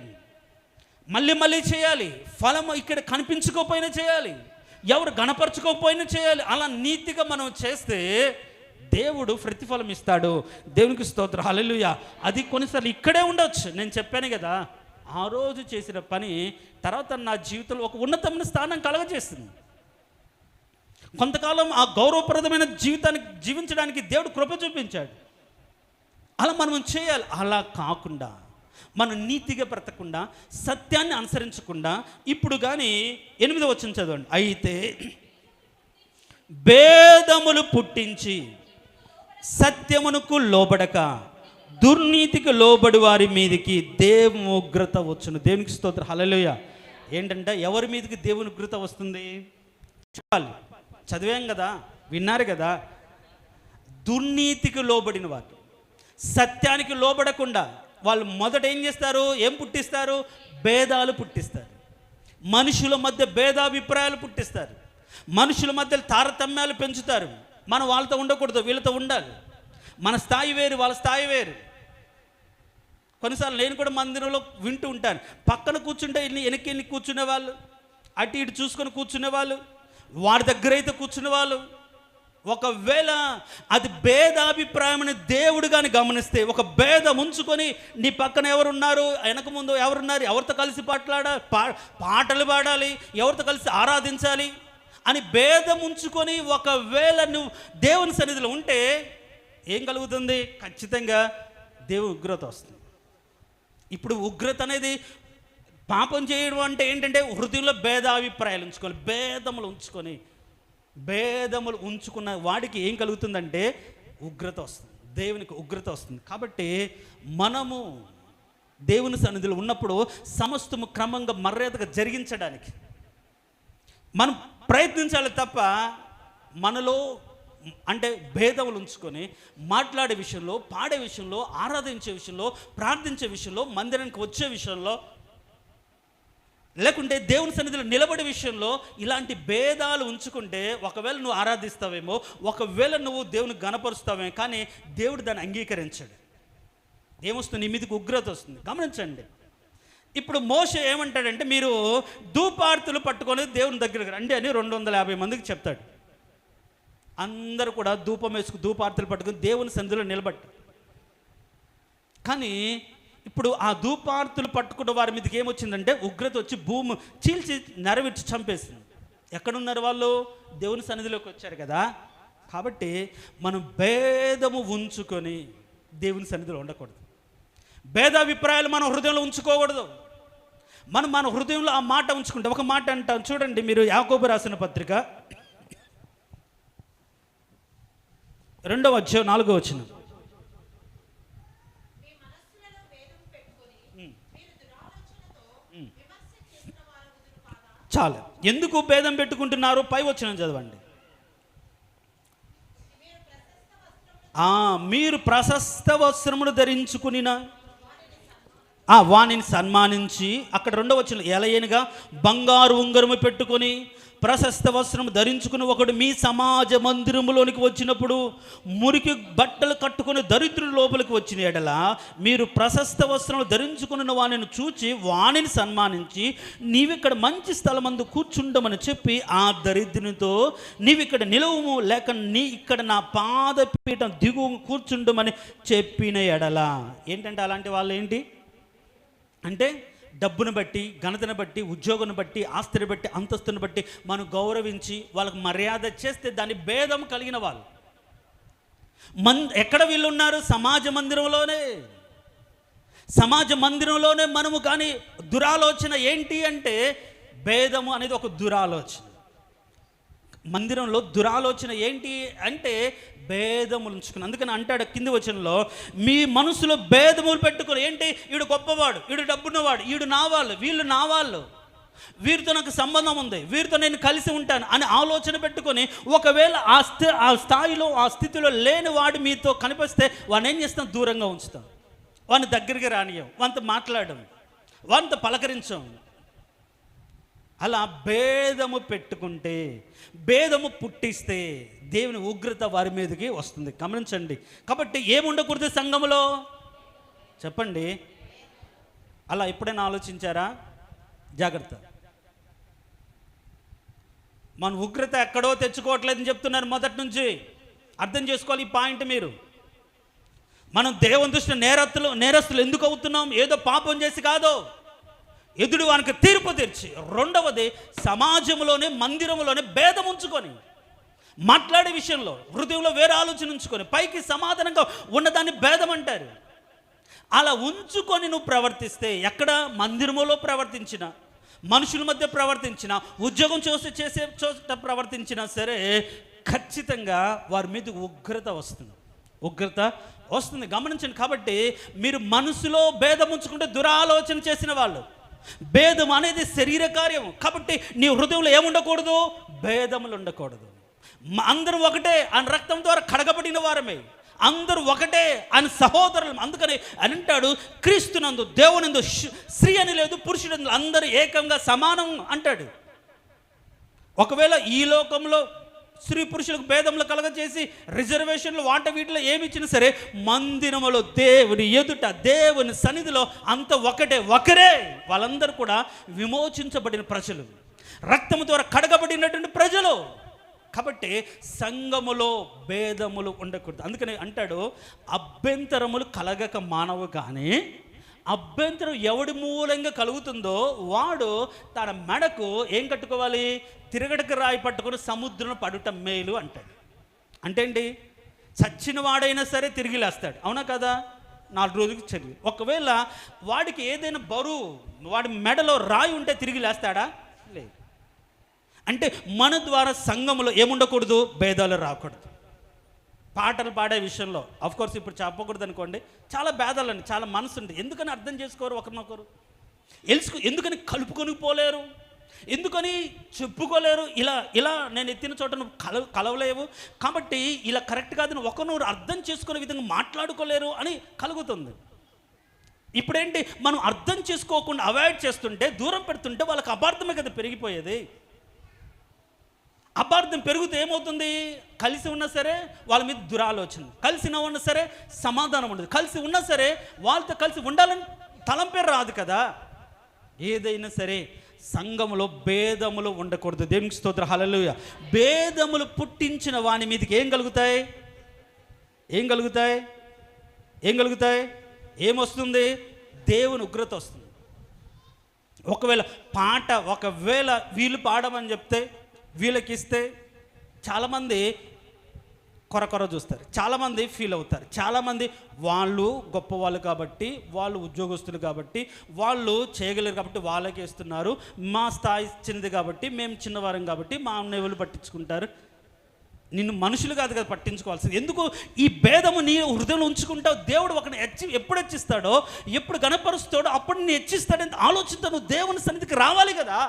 మళ్ళీ చేయాలి, ఫలం ఇక్కడ కనిపించకపోయినా చేయాలి. ఎవరు గణపరచుకోకపోయినా చేయాలి. అలా నీతిగా మనం చేస్తే దేవుడు ప్రతిఫలం ఇస్తాడు. దేవునికి స్తోత్రం, హల్లెలూయా. అది కొన్నిసార్లు ఇక్కడే ఉండొచ్చు. నేను చెప్పాను కదా, ఆ రోజు చేసిన పని తర్వాత నా జీవితంలో ఒక ఉన్నతమైన స్థానం కలగజేస్తుంది. కొంతకాలం ఆ గౌరవప్రదమైన జీవితాన్ని జీవించడానికి దేవుడు కృప చూపించాడు. అలా మనం చేయాలి. అలా కాకుండా మనం నీతిగా బ్రతకకుండా, సత్యాన్ని అనుసరించకుండా, ఇప్పుడు కానీ 8వ వచనం చదవండి. అయితే భేదములు పుట్టించి సత్యమునకు లోబడక దుర్నీతికి లోబడి వారి మీదకి దేవుని ఉగ్రత వచ్చును. దేవునికి స్తోత్రం, హల్లెలూయా. ఏంటంటే ఎవరి మీదకి దేవుని ఉగ్రత వస్తుంది చెప్పాలి. చదివాం కదా, విన్నారు కదా. దుర్నీతికి లోబడిన వారు, సత్యానికి లోబడకుండా వాళ్ళు మొదట ఏం చేస్తారు? ఏం పుట్టిస్తారు? భేదాలు పుట్టిస్తారు. మనుషుల మధ్య భేదాభిప్రాయాలు పుట్టిస్తారు. మనుషుల మధ్య తారతమ్యాలు పెంచుతారు. మనం వాళ్ళతో ఉండకూడదు, వీళ్ళతో ఉండాలి. మన స్థాయి వేరు, వాళ్ళ స్థాయి వేరు. కొన్నిసార్లు నేను కూడా మందిరంలో వింటూ ఉంటాను. పక్కన కూర్చుంటే వెనక్కి కూర్చునే వాళ్ళు, అటు ఇటు చూసుకొని కూర్చునే వాళ్ళు, వాడి దగ్గర అయితే కూర్చునే వాళ్ళు. ఒకవేళ అది భేదాభిప్రాయం అని దేవుడు కానీ గమనిస్తే, ఒక భేదం ఉంచుకొని నీ పక్కన ఎవరున్నారు, వెనక ముందు ఎవరున్నారు, ఎవరితో కలిసి పాటలు పాడాలి, ఎవరితో కలిసి ఆరాధించాలి అని భేదం ఉంచుకొని ఒకవేళ నువ్వు దేవుని సన్నిధిలో ఉంటే ఏం కలుగుతుంది? ఖచ్చితంగా దేవుని ఉగ్రత వస్తుంది. ఇప్పుడు ఉగ్రత అనేది పాపం చేయడం అంటే ఏంటంటే హృదయంలో భేదాభిప్రాయాలు ఉంచుకోవాలి. భేదములు ఉంచుకున్న వాడికి ఏం కలుగుతుందంటే ఉగ్రత వస్తుంది, దేవునికి ఉగ్రత వస్తుంది. కాబట్టి మనము దేవుని సన్నిధిలో ఉన్నప్పుడు సమస్తము క్రమంగా మర్యాదగా జరిగించడానికి మనం ప్రయత్నించాలి తప్ప మనలో అంటే భేదములు ఉంచుకొని మాట్లాడే విషయంలో, పాడే విషయంలో, ఆరాధించే విషయంలో, ప్రార్థించే విషయంలో, మందిరానికి వచ్చే విషయంలో, లేకుంటే దేవుని సన్నిధిలో నిలబడే విషయంలో ఇలాంటి భేదాలు ఉంచుకుంటే ఒకవేళ నువ్వు ఆరాధిస్తావేమో, ఒకవేళ నువ్వు దేవుని గణపరుస్తావేమో, కానీ దేవుడు దాన్ని అంగీకరించాడు. ఏమొస్తుంది? నీ మీదకి ఉగ్రత వస్తుంది. గమనించండి. ఇప్పుడు మోషే ఏమంటాడంటే, మీరు ధూపార్తులు పట్టుకొని దేవుని దగ్గరికి రండి అని 250 మందికి చెప్తాడు. అందరూ కూడా ధూపార్తులు పట్టుకొని దేవుని సన్నిధిలో నిలబడ్డారు. కానీ ఇప్పుడు ఆ ధూపార్తులు పట్టుకున్న వారి మీదకి ఏమొచ్చిందంటే ఉగ్రత వచ్చి భూమి చీల్చి నెరవేర్చి చంపేసింది. ఎక్కడున్నారు వాళ్ళు? దేవుని సన్నిధిలోకి వచ్చారు కదా. కాబట్టి మనం భేదము ఉంచుకొని దేవుని సన్నిధిలో ఉండకూడదు. భేదాభిప్రాయాలు మన హృదయంలో ఉంచుకోకూడదు. మన హృదయంలో ఆ మాట ఉంచుకుంటే, ఒక మాట అంటాం చూడండి, మీరు యాకోబు రాసిన పత్రిక 2వ అధ్యాయం 4వ వచనం. చాలు. ఎందుకు భేదం పెట్టుకుంటున్నారు? పై వచనం చదవండి. మీరు ప్రశస్త వస్త్రమును ధరించుకునిన వానిని సన్మానించి, అక్కడ 2వ వచనం, ఎలయనగా బంగారు ఉంగరము పెట్టుకొని ప్రశస్త వస్త్రము ధరించుకుని ఒకడు మీ సమాజ మందిరములోనికి వచ్చినప్పుడు మురికి బట్టలు కట్టుకుని దరిద్రుల లోపలికి వచ్చిన ఎడల మీరు ప్రశస్త వస్త్రములు ధరించుకున్న వానిని చూచి వానిని సన్మానించి నీవిక్కడ మంచి స్థలమందు కూర్చుండమని చెప్పి ఆ దరిద్రునితో నీవిక్కడ నిలవము, లేక ఇక్కడ నా పాదపీఠం దిగు కూర్చుండమని చెప్పిన ఎడల. ఏంటంటే అలాంటి వాళ్ళు ఏంటి అంటే డబ్బును బట్టి, ఘనతను బట్టి, ఉద్యోగం బట్టి, ఆస్తిని బట్టి, అంతస్తుని బట్టి మనం గౌరవించి వాళ్ళకు మర్యాద చేస్తే దాని భేదం కలిగిన వాళ్ళు. ఎక్కడ వీళ్ళు ఉన్నారు? సమాజ మందిరంలోనే మనము. కానీ దురాలోచన ఏంటి అంటే భేదము అనేది ఒక దురాలోచన. మందిరంలో దురాలోచన ఏంటి అంటే భేదములు ఉంచుకుని. అందుకని అంటాడు కింది వచనంలో, మీ మనసులో భేదములు పెట్టుకుని, ఏంటి ఈడు గొప్పవాడు, ఈడు డబ్బున్నవాడు, ఈడు నా వాళ్ళు, వీళ్ళు నా వాళ్ళు, వీరితో నాకు సంబంధం ఉంది, వీరితో నేను కలిసి ఉంటాను అని ఆలోచన పెట్టుకొని ఒకవేళ ఆ స్థాయిలో ఆ స్థితిలో లేని వాడు మీతో కనిపిస్తే వాడిని ఏం చేస్తాం? దూరంగా ఉంచుతాం. వాడిని దగ్గరికి రానియం, వానితో మాట్లాడడం, వానితో పలకరించాం. అలా భేదము పెట్టుకుంటే, భేదము పుట్టిస్తే దేవుని ఉగ్రత వారి మీదకి వస్తుంది. గమనించండి. కాబట్టి ఏముండకూడదు సంఘములో? చెప్పండి. అలా ఎప్పుడైనా ఆలోచించారా? జాగ్రత్త. మన ఉగ్రత ఎక్కడో తెచ్చుకోవట్లేదని చెప్తున్నారు మొదటి నుంచి. అర్థం చేసుకోవాలి ఈ పాయింట్ మీరు. మనం దేవుని దృష్టిలో నేరస్తులు ఎందుకు అవుతున్నాం? ఏదో పాపం చేసి కాదు, ఎదుడు వానికి తీర్పు తీర్చి. రెండవది, సమాజంలోనే మందిరంలోనే భేదం ఉంచుకొని మాట్లాడే విషయంలో హృదయంలో వేరే ఆలోచన ఉంచుకొని పైకి సమాధానంగా ఉన్నదాన్ని భేదం అంటారు. అలా ఉంచుకొని నువ్వు ప్రవర్తిస్తే, ఎక్కడ మందిరములో ప్రవర్తించినా, మనుషుల మధ్య ప్రవర్తించినా, ఉద్యోగం చేసే చోట ప్రవర్తించినా సరే, ఖచ్చితంగా వారి మీద ఉగ్రత వస్తుంది. గమనించండి. కాబట్టి మీరు మనసులో భేదం ఉంచుకుంటే దురాలోచన చేసిన వాళ్ళు. భేదం అనేది శరీర కార్యం. కాబట్టి నీ హృదయంలో ఏముండకూడదు? భేదములు ఉండకూడదు. అందరూ ఒకటే అని రక్తం ద్వారా కడగబడిన వారమే, అందరూ ఒకటే అని సహోదరులు. అందుకని అని అంటాడు, క్రీస్తునందు దేవునందు స్త్రీ అని లేదు, పురుషుడు అందరూ ఏకంగా సమానం అంటాడు. ఒకవేళ ఈ లోకంలో స్త్రీ పురుషులకు భేదములు కలగజేసి రిజర్వేషన్లు వీటిలో ఏమి ఇచ్చినా సరే, మందిరములో దేవుని ఎదుట దేవుని సన్నిధిలో అంత ఒకరే. వాళ్ళందరూ కూడా విమోచించబడిన ప్రజలు, రక్తము ద్వారా కడగబడినటువంటి ప్రజలు. కాబట్టి సంఘములో భేదములు ఉండకూడదు. అందుకని అంటాడు, అభ్యంతరములు కలగక మానవు. కానీ అభ్యంతరం ఎవడి మూలంగా కలుగుతుందో వాడు తన మెడకు ఏం కట్టుకోవాలి? తిరగడక రాయి పట్టుకొని సముద్రం పడుట మేలు అంటాడు. అంటే ఏంటి? చచ్చిన వాడైనా సరే తిరిగి లేస్తాడు, అవునా కదా? 4 రోజులకి చదివి. ఒకవేళ వాడికి ఏదైనా బరువు, వాడి మెడలో రాయి ఉంటే తిరిగి లేస్తాడా? లేదు. అంటే మన ద్వారా సంఘములో ఏముండకూడదు? భేదాలు రాకూడదు. పాటలు పాడే విషయంలో కోర్స్ ఇప్పుడు చెప్పకూడదు అనుకోండి, చాలా భేదాలండి, చాలా మనసు ఉంది. ఎందుకని అర్థం చేసుకోరు ఒకరినొకరు? ఎందుకని కలుపుకొని పోలేరు? ఎందుకని చెప్పుకోలేరు? ఇలా నేను ఎత్తిన చోట నువ్వు కలవలేవు, కాబట్టి ఇలా కరెక్ట్ కాదని ఒకరినొకరు అర్థం చేసుకునే విధంగా మాట్లాడుకోలేరు అని కలుగుతుంది. ఇప్పుడేంటి, మనం అర్థం చేసుకోకుండా అవాయిడ్ చేస్తుంటే, దూరం పెడుతుంటే వాళ్ళకి అపార్థమే కదా పెరిగిపోయేది. అపార్థం పెరిగితే ఏమవుతుంది? కలిసి ఉన్నా సరే వాళ్ళ మీద దురాలోచన, కలిసి ఉన్నా సరే సమాధానం ఉండదు, కలిసి ఉన్నా సరే వాళ్ళతో కలిసి ఉండాలని తలంపే రాదు కదా. ఏదైనా సరే సంఘములో భేదములు ఉండకూడదు. దేవునికి స్తోత్రం, హల్లెలూయా. భేదములు పుట్టించిన వాని మీదకి ఏం కలుగుతాయి? ఏమొస్తుంది? దేవుని ఉగ్రత వస్తుంది. ఒకవేళ వీళ్ళు పాడమని చెప్తే, వీళ్ళకి ఇస్తే చాలామంది కొర చూస్తారు, చాలామంది ఫీల్ అవుతారు. చాలామంది వాళ్ళు గొప్పవాళ్ళు కాబట్టి, వాళ్ళు ఉద్యోగస్తులు కాబట్టి, వాళ్ళు చేయగలరు కాబట్టి వాళ్ళకే ఇస్తున్నారు. మా స్థాయి చిన్నది కాబట్టి, మేము చిన్నవారం కాబట్టి మా అన్నయ్యలు పట్టించుకుంటారు. నిన్ను మనుషులు కాదు కదా పట్టించుకోవాల్సింది. ఎందుకు ఈ భేదము నీ హృదయంలో ఉంచుకుంటావు? దేవుడు ఒకరిని ఎప్పుడు హెచ్చిస్తాడో, ఎప్పుడు గణపరుస్తాడో అప్పుడు నేను హెచ్చిస్తాడని ఆలోచిస్తా. నువ్వు దేవుని సన్నిధికి రావాలి కదా.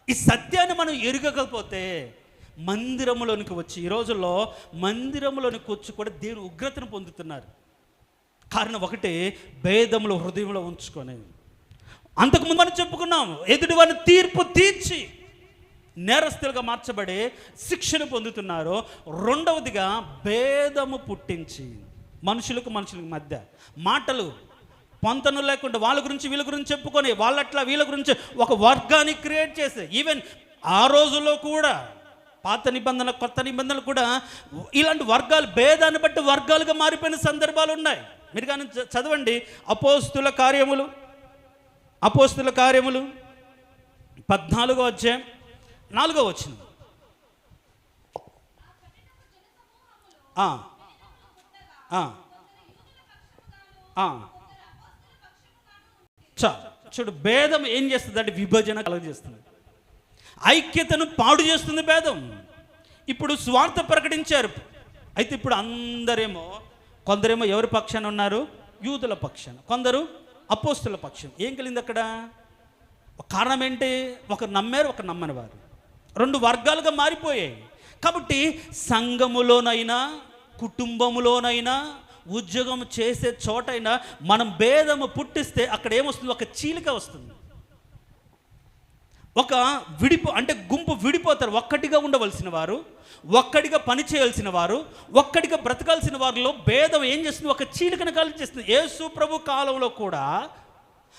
ఈ సత్యాన్ని మనం ఎరగకపోతే మందిరములోనికి వచ్చి, ఈ రోజుల్లో మందిరములోనికి వచ్చి కూడా దేవుని ఉగ్రతను పొందుతున్నారు. కారణం ఒకటే, భేదములు హృదయంలో ఉంచుకొని. అంతకుముందు మనం చెప్పుకున్నాం, ఎదుటి వారిని తీర్పు తీర్చి నేరస్తులుగా మార్చబడి శిక్షను పొందుతున్నారు. రెండవదిగా భేదము పుట్టించి మనుషులకు మధ్య మాటలు పొంతను లేకుండా వాళ్ళ గురించి వీళ్ళ గురించి చెప్పుకొని, వాళ్ళట్లా వీళ్ళ గురించి ఒక వర్గాన్ని క్రియేట్ చేసి, ఈవెన్ ఆ రోజుల్లో కూడా పాత నిబంధన కొత్త నిబంధనలు కూడా ఇలాంటి వర్గాలు, భేదాన్ని బట్టి వర్గాలుగా మారిపోయిన సందర్భాలు ఉన్నాయి. మీరు కానీ చదవండి, అపోస్తుల కార్యములు 14వ అధ్యాయం 4వ వచనం. చూడు, భేదం ఏం చేస్తుంది అంటే విభజన కలుగజేస్తుంది, ఐక్యతను పాడు చేస్తుంది భేదం. ఇప్పుడు స్వార్థ ప్రకటించారు. అయితే ఇప్పుడు కొందరేమో ఎవరి పక్షాన ఉన్నారు? యూదుల పక్షాన, కొందరు అపోస్తుల పక్షం. ఏం కలిగింది అక్కడ? కారణం ఏంటి? ఒకరు నమ్మారు, ఒకరు నమ్మని వారు, 2 వర్గాలుగా మారిపోయాయి. కాబట్టి సంఘములోనైనా, కుటుంబములోనైనా, ఉద్యోగం చేసే చోటైనా మనం భేదము పుట్టిస్తే అక్కడ ఏమొస్తుంది? ఒక చీలిక వస్తుంది. అంటే గుంపు విడిపోతారు. ఒక్కటిగా ఉండవలసిన వారు, ఒక్కడిగా పని చేయాల్సిన వారు, ఒక్కడిగా బ్రతకాల్సిన వారిలో భేదం ఏం చేస్తుంది? ఒక చీలికను కలిగిస్తుంది. యేసు ప్రభు కాలంలో కూడా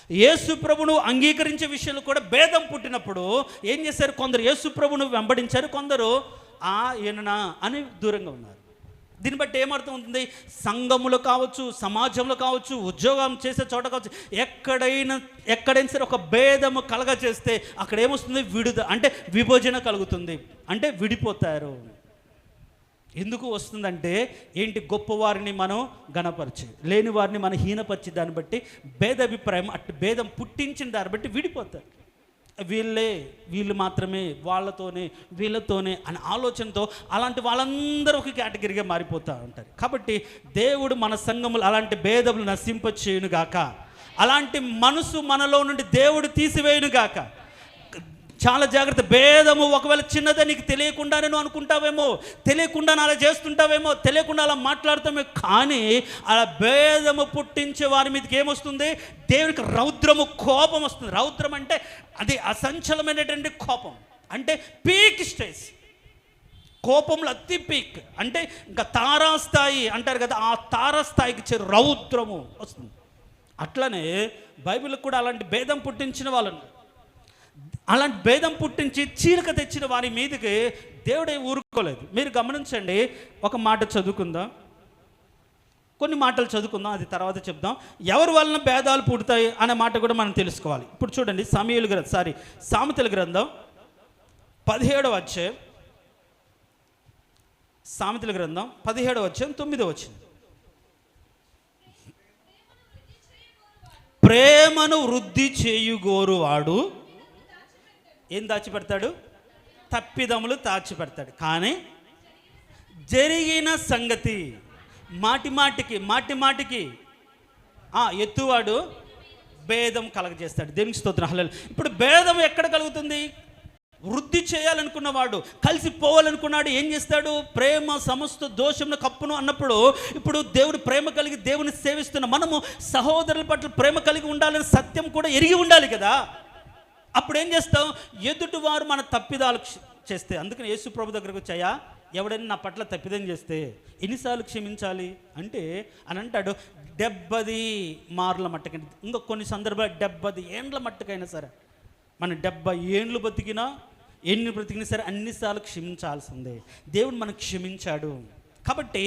యేసు ప్రభును అంగీకరించే విషయంలో కూడా భేదం పుట్టినప్పుడు ఏం చేశారు? కొందరు యేసు ప్రభును వెంబడించారు, కొందరు ఈయన అని దూరంగా ఉన్నారు. దీన్ని బట్టి ఏమర్థం ఉంటుంది? సంఘములు కావచ్చు, సమాజంలో కావచ్చు, ఉద్యోగం చేసే చోట కావచ్చు, ఎక్కడైనా సరే ఒక భేదము కలగ చేస్తే అక్కడ ఏమొస్తుంది? అంటే విభజన కలుగుతుంది, అంటే విడిపోతారు. ఎందుకు వస్తుందంటే ఏంటి? గొప్పవారిని మనం గణపరిచి, లేని వారిని మనం హీనపరిచి, దాన్ని బట్టి భేదాభిప్రాయం, అటు భేదం పుట్టించిన దాన్ని బట్టి విడిపోతారు. వీళ్ళు మాత్రమే, వాళ్ళతోనే వీళ్ళతోనే అనే ఆలోచనతో అలాంటి వాళ్ళందరూ ఒక కేటగిరీగా మారిపోతూ ఉంటారు. కాబట్టి దేవుడు మన సంఘములు అలాంటి భేదములు నశింపచేయును గాక, అలాంటి మనసు మనలో నుండి దేవుడు తీసివేయును గాక. చాలా జాగ్రత్త. భేదము ఒకవేళ చిన్నదే నీకు తెలియకుండానే నువ్వు అనుకుంటావేమో, తెలియకుండా అలా చేస్తుంటావేమో, తెలియకుండా అలా మాట్లాడుతామే, కానీ అలా భేదము పుట్టించే వారి మీదకి ఏమొస్తుంది? దేవునికి రౌద్రము, కోపం వస్తుంది. రౌద్రం అంటే అది అసంచలమైనటువంటి కోపం, అంటే పీక్ స్టేజ్. కోపంలో అతి పీక్ అంటే ఇంకా తారాస్థాయి అంటారు కదా, ఆ తారాస్థాయికి చేరు రౌద్రము వస్తుంది. అట్లనే బైబిల్కి కూడా అలాంటి భేదం పుట్టించిన వాళ్ళని, అలాంటి భేదం పుట్టించి చీలిక తెచ్చిన వారి మీదకి దేవుడే ఊరుకోలేదు. మీరు గమనించండి, ఒక మాట చదువుకుందాం, కొన్ని మాటలు చదువుకుందాం, అది తర్వాత చెప్దాం. ఎవరి వలన భేదాలు పుడతాయి అనే మాట కూడా మనం తెలుసుకోవాలి. ఇప్పుడు చూడండి, సామెతల గ్రంథం 17వ అధ్యాయం, సామెతల గ్రంథం 17వ అధ్యాయం 9వ వచనం. ప్రేమను వృద్ధి చేయుగోరువాడు ఏం దాచిపెడతాడు? తప్పిదములు దాచిపెడతాడు. కానీ జరిగిన సంగతి మాటి మాటికి ఎత్తువాడు భేదం కలగజేస్తాడు. దేవునికి స్తోత్రం, హల్లెలూయా. ఇప్పుడు భేదం ఎక్కడ కలుగుతుంది? వృద్ధి చేయాలనుకున్నవాడు, కలిసిపోవాలనుకున్నాడు, ఏం చేస్తాడు? ప్రేమ సమస్త దోషంను కప్పును అన్నప్పుడు, ఇప్పుడు దేవుడు ప్రేమ కలిగి దేవుని సేవిస్తున్న మనము సహోదరుల పట్ల ప్రేమ కలిగి ఉండాలని సత్యం కూడా ఎరిగి ఉండాలి కదా. అప్పుడు ఏం చేస్తాం? ఎదుటివారు మన తప్పిదాలు చేస్తే, అందుకని యేసు ప్రభు దగ్గరకు వచ్చాయా, ఎవడైనా నా పట్ల తప్పిదం చేస్తే ఎన్నిసార్లు క్షమించాలి అని అంటాడు? 70 మార్ల మట్టుకైనా, ఇంకా కొన్ని సందర్భాలు 70 ఏండ్ల మట్టుకైనా సరే, మన 70 ఏండ్లు ఎన్ని బ్రతికినా సరే అన్నిసార్లు క్షమించాల్సిందే. దేవుడు మనకు క్షమించాడు. కాబట్టి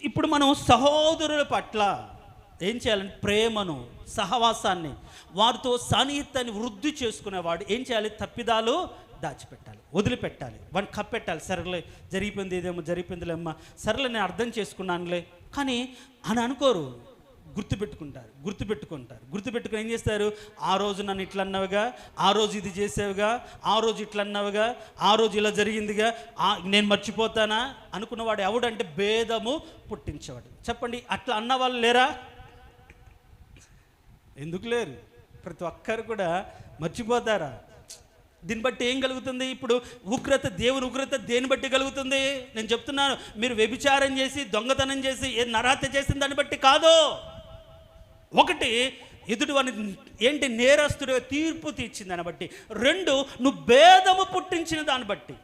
ఇప్పుడు మనం సహోదరుల పట్ల ఏం చేయాలంటే ప్రేమను, సహవాసాన్ని, వారితో సాన్నిహిత్యాన్ని వృద్ధి చేసుకునేవాడు ఏం చేయాలి? తప్పిదాలు దాచిపెట్టాలి, వదిలిపెట్టాలి, వాడిని కప్పెట్టాలి. సరేలే, జరిగిపోయిందిలేమ్మా, సరేలే నేను అర్థం చేసుకున్నానులే, కానీ అని అనుకోరు. గుర్తుపెట్టుకుని ఏం చేస్తారు? ఆ రోజు నన్ను ఇట్లా అన్నావుగా, ఆ రోజు ఇది చేసావుగా, ఆ రోజు ఇట్లా అన్నావుగా, ఆ రోజు ఇలా జరిగిందిగా, నేను మర్చిపోతానా అనుకున్నవాడు ఎవడంటే భేదము పుట్టించేవాడు. చెప్పండి, అట్లా అన్నవాళ్ళు లేరా? ఎందుకు లేరు? ప్రతి ఒక్కరు కూడా మర్చిపోతారా? దీన్ని బట్టి ఏం కలుగుతుంది? ఇప్పుడు దేవుని ఉగ్రత దేన్ని బట్టి కలుగుతుంది? నేను చెప్తున్నాను, మీరు వ్యభిచారం చేసి, దొంగతనం చేసి, నరహత్య చేసిన దాన్ని బట్టి కాదు. ఒకటి, ఎదుటివాని ఏంటి? నేరస్తుడిగా తీర్పు తీర్చింది దాన్ని బట్టి. 2, నువ్వు భేదము పుట్టించిన దాన్ని బట్టి,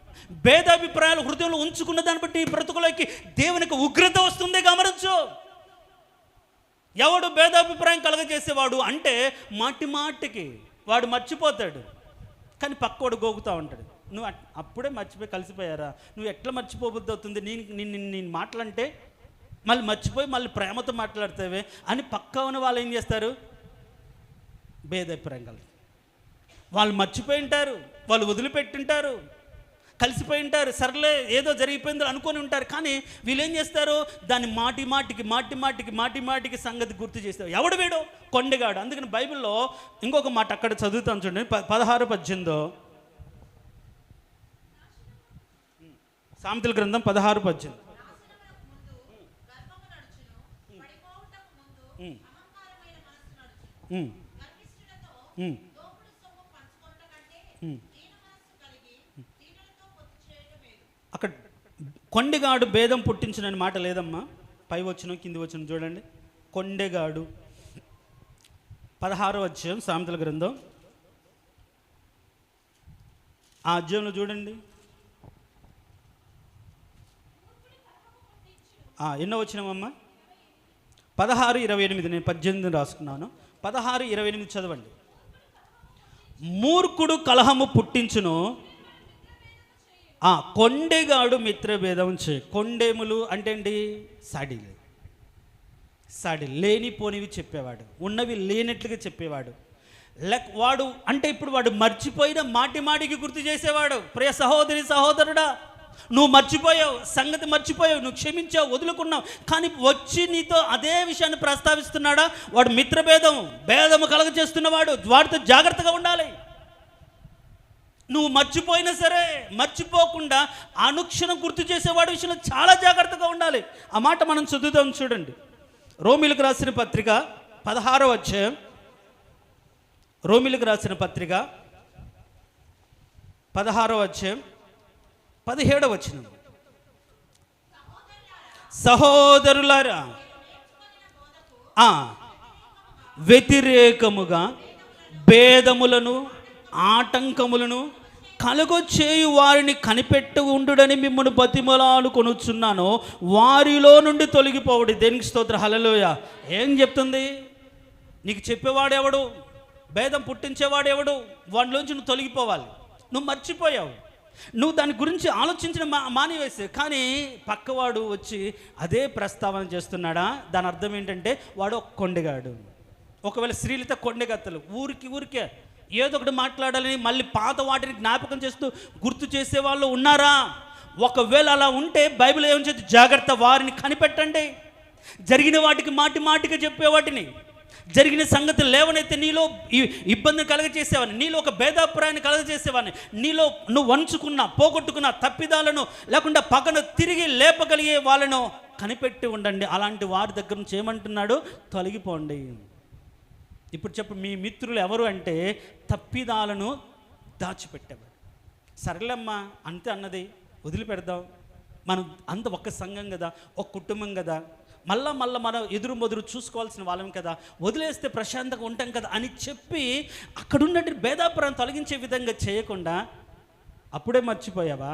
భేదాభిప్రాయాలు హృదయంలో ఉంచుకున్న దాన్ని బట్టి బ్రతుకులోకి దేవునికి ఉగ్రత వస్తుంది. గమనించు. ఎవడు భేదాభిప్రాయం కలగజేసేవాడు అంటే మాటికి వాడు మర్చిపోతాడు, కానీ పక్కవాడు గోగుతూ ఉంటాడు. నువ్వు అప్పుడే మర్చిపోయి కలిసిపోయారా? నువ్వు ఎట్లా మర్చిపోబుద్ధి అవుతుంది? నేను మాటలంటే మళ్ళీ మర్చిపోయి మళ్ళీ ప్రేమతో మాట్లాడతావే అని పక్క ఉన్న వాళ్ళు ఏం చేస్తారు? భేదాభిప్రాయం కలదు. వాళ్ళు మర్చిపోయి ఉంటారు, వాళ్ళు వదిలిపెట్టుంటారు, కలిసిపోయి ఉంటారు, సర్లే ఏదో జరిగిపోయిందో అనుకొని ఉంటారు. కానీ వీళ్ళు ఏం చేస్తారు? దాన్ని మాటికి సంగతి గుర్తు చేస్తారు. ఎవడు వీడు? కొండగాడు. అందుకని బైబిల్లో ఇంకొక మాట అక్కడ చదువుతాం చూడండి, 16:18. సామెతల గ్రంథం 16:18. అక్కడ కొండెగాడు భేదం పుట్టించిన మాట లేదమ్మా. పై వచనం కింది వచనం చూడండి. కొండెగాడు 16వ అధ్యాయం సామెతల గ్రంథం, ఆ అధ్యాయంలో చూడండి. ఎన్నో వచనమమ్మా? 16:28. నేను 18 రాసుకున్నాను. 16:28 చదవండి. మూర్ఖుడు కలహము పుట్టించును, కొండెగాడు మిత్రభేదం చే. కొండేములు అంటే ఏంటి? సాడీలు. లేనిపోనివి చెప్పేవాడు, ఉన్నవి లేనట్లుగా చెప్పేవాడు. వాడు అంటే ఇప్పుడు వాడు మర్చిపోయిన మాటికి గుర్తు చేసేవాడు. ప్రియ సహోదరి సహోదరుడా, నువ్వు మర్చిపోయావు, సంగతి మర్చిపోయావు, నువ్వు క్షమించావు, వదులుకున్నావు, కానీ వచ్చి నీతో అదే విషయాన్ని ప్రస్తావిస్తున్నాడా? వాడు భేదము కలగ చేస్తున్నవాడు. వాడితో జాగ్రత్తగా ఉండాలి. నువ్వు మర్చిపోయినా సరే మర్చిపోకుండా అనుక్షణం గుర్తు చేసేవాడి విషయంలో చాలా జాగ్రత్తగా ఉండాలి. ఆ మాట మనం చదువుదాం, చూడండి. రోమీలకు రాసిన పత్రిక 16వ అధ్యాయం, రోమీలకు రాసిన పత్రిక 16వ అధ్యాయం 17వ వచనం. సహోదరులారా, వ్యతిరేకముగా భేదములను ఆటంకములను కలుగొచ్చేయు వారిని కనిపెట్టు ఉండుడని మిమ్మల్ని బతిమలాలు కొనుచున్నాను, వారిలో నుండి తొలగిపోవడి. దేనికి స్తోత్ర, హల్లెలూయా. ఏం చెప్తుంది? నీకు చెప్పేవాడెవడు? భేదం పుట్టించేవాడెవడు? వాడిలోంచి నువ్వు తొలగిపోవాలి. నువ్వు మర్చిపోయావు, నువ్వు దాని గురించి ఆలోచించిన మానివేసే, కానీ పక్కవాడు వచ్చి అదే ప్రస్తావన చేస్తున్నాడా? దాని అర్థం ఏంటంటే వాడు ఒక కొండెగాడు. ఒకవేళ స్త్రీలతో కొండెగత్తలు ఊరికే ఏదో ఒకటి మాట్లాడాలని మళ్ళీ పాత వాటిని జ్ఞాపకం చేస్తూ గుర్తు చేసే వాళ్ళు ఉన్నారా? ఒకవేళ అలా ఉంటే బైబిల్ ఏమని చెప్తుంది? జాగ్రత్త, వారిని కనిపెట్టండి. జరిగిన వాటికి మాటిగా చెప్పేవాటిని, జరిగిన సంగతులు లేవనైతే నీలో ఇబ్బందిని కలగజేసేవాడిని, నీలో ఒక భేదాభిప్రాయాన్ని కలగజేసేవాడిని, నీలో నువ్వు వంచుకున్న పోగొట్టుకున్న తప్పిదాలను లేకుండా పక్కన తిరిగి లేపగలిగే వాళ్ళను కనిపెట్టి ఉండండి. అలాంటి వారి దగ్గర నుంచి ఏమంటున్నాడు? తొలగిపోండి. ఇప్పుడు చెప్పు, మీ మిత్రులు ఎవరు అంటే తప్పిదాలను దాచిపెట్టేవాడు. సరేలమ్మా, అంతే అన్నది, వదిలిపెడదాం, మనం అంత ఒక్క సంఘం కదా, ఒక కుటుంబం కదా, మళ్ళా మనం ఎదురు మొదురు చూసుకోవాల్సిన వాళ్ళం కదా, వదిలేస్తే ప్రశాంతంగా ఉంటాం కదా అని చెప్పి అక్కడున్నట్టు భేదాపురం తొలగించే విధంగా చేయకుండా అప్పుడే మర్చిపోయావా?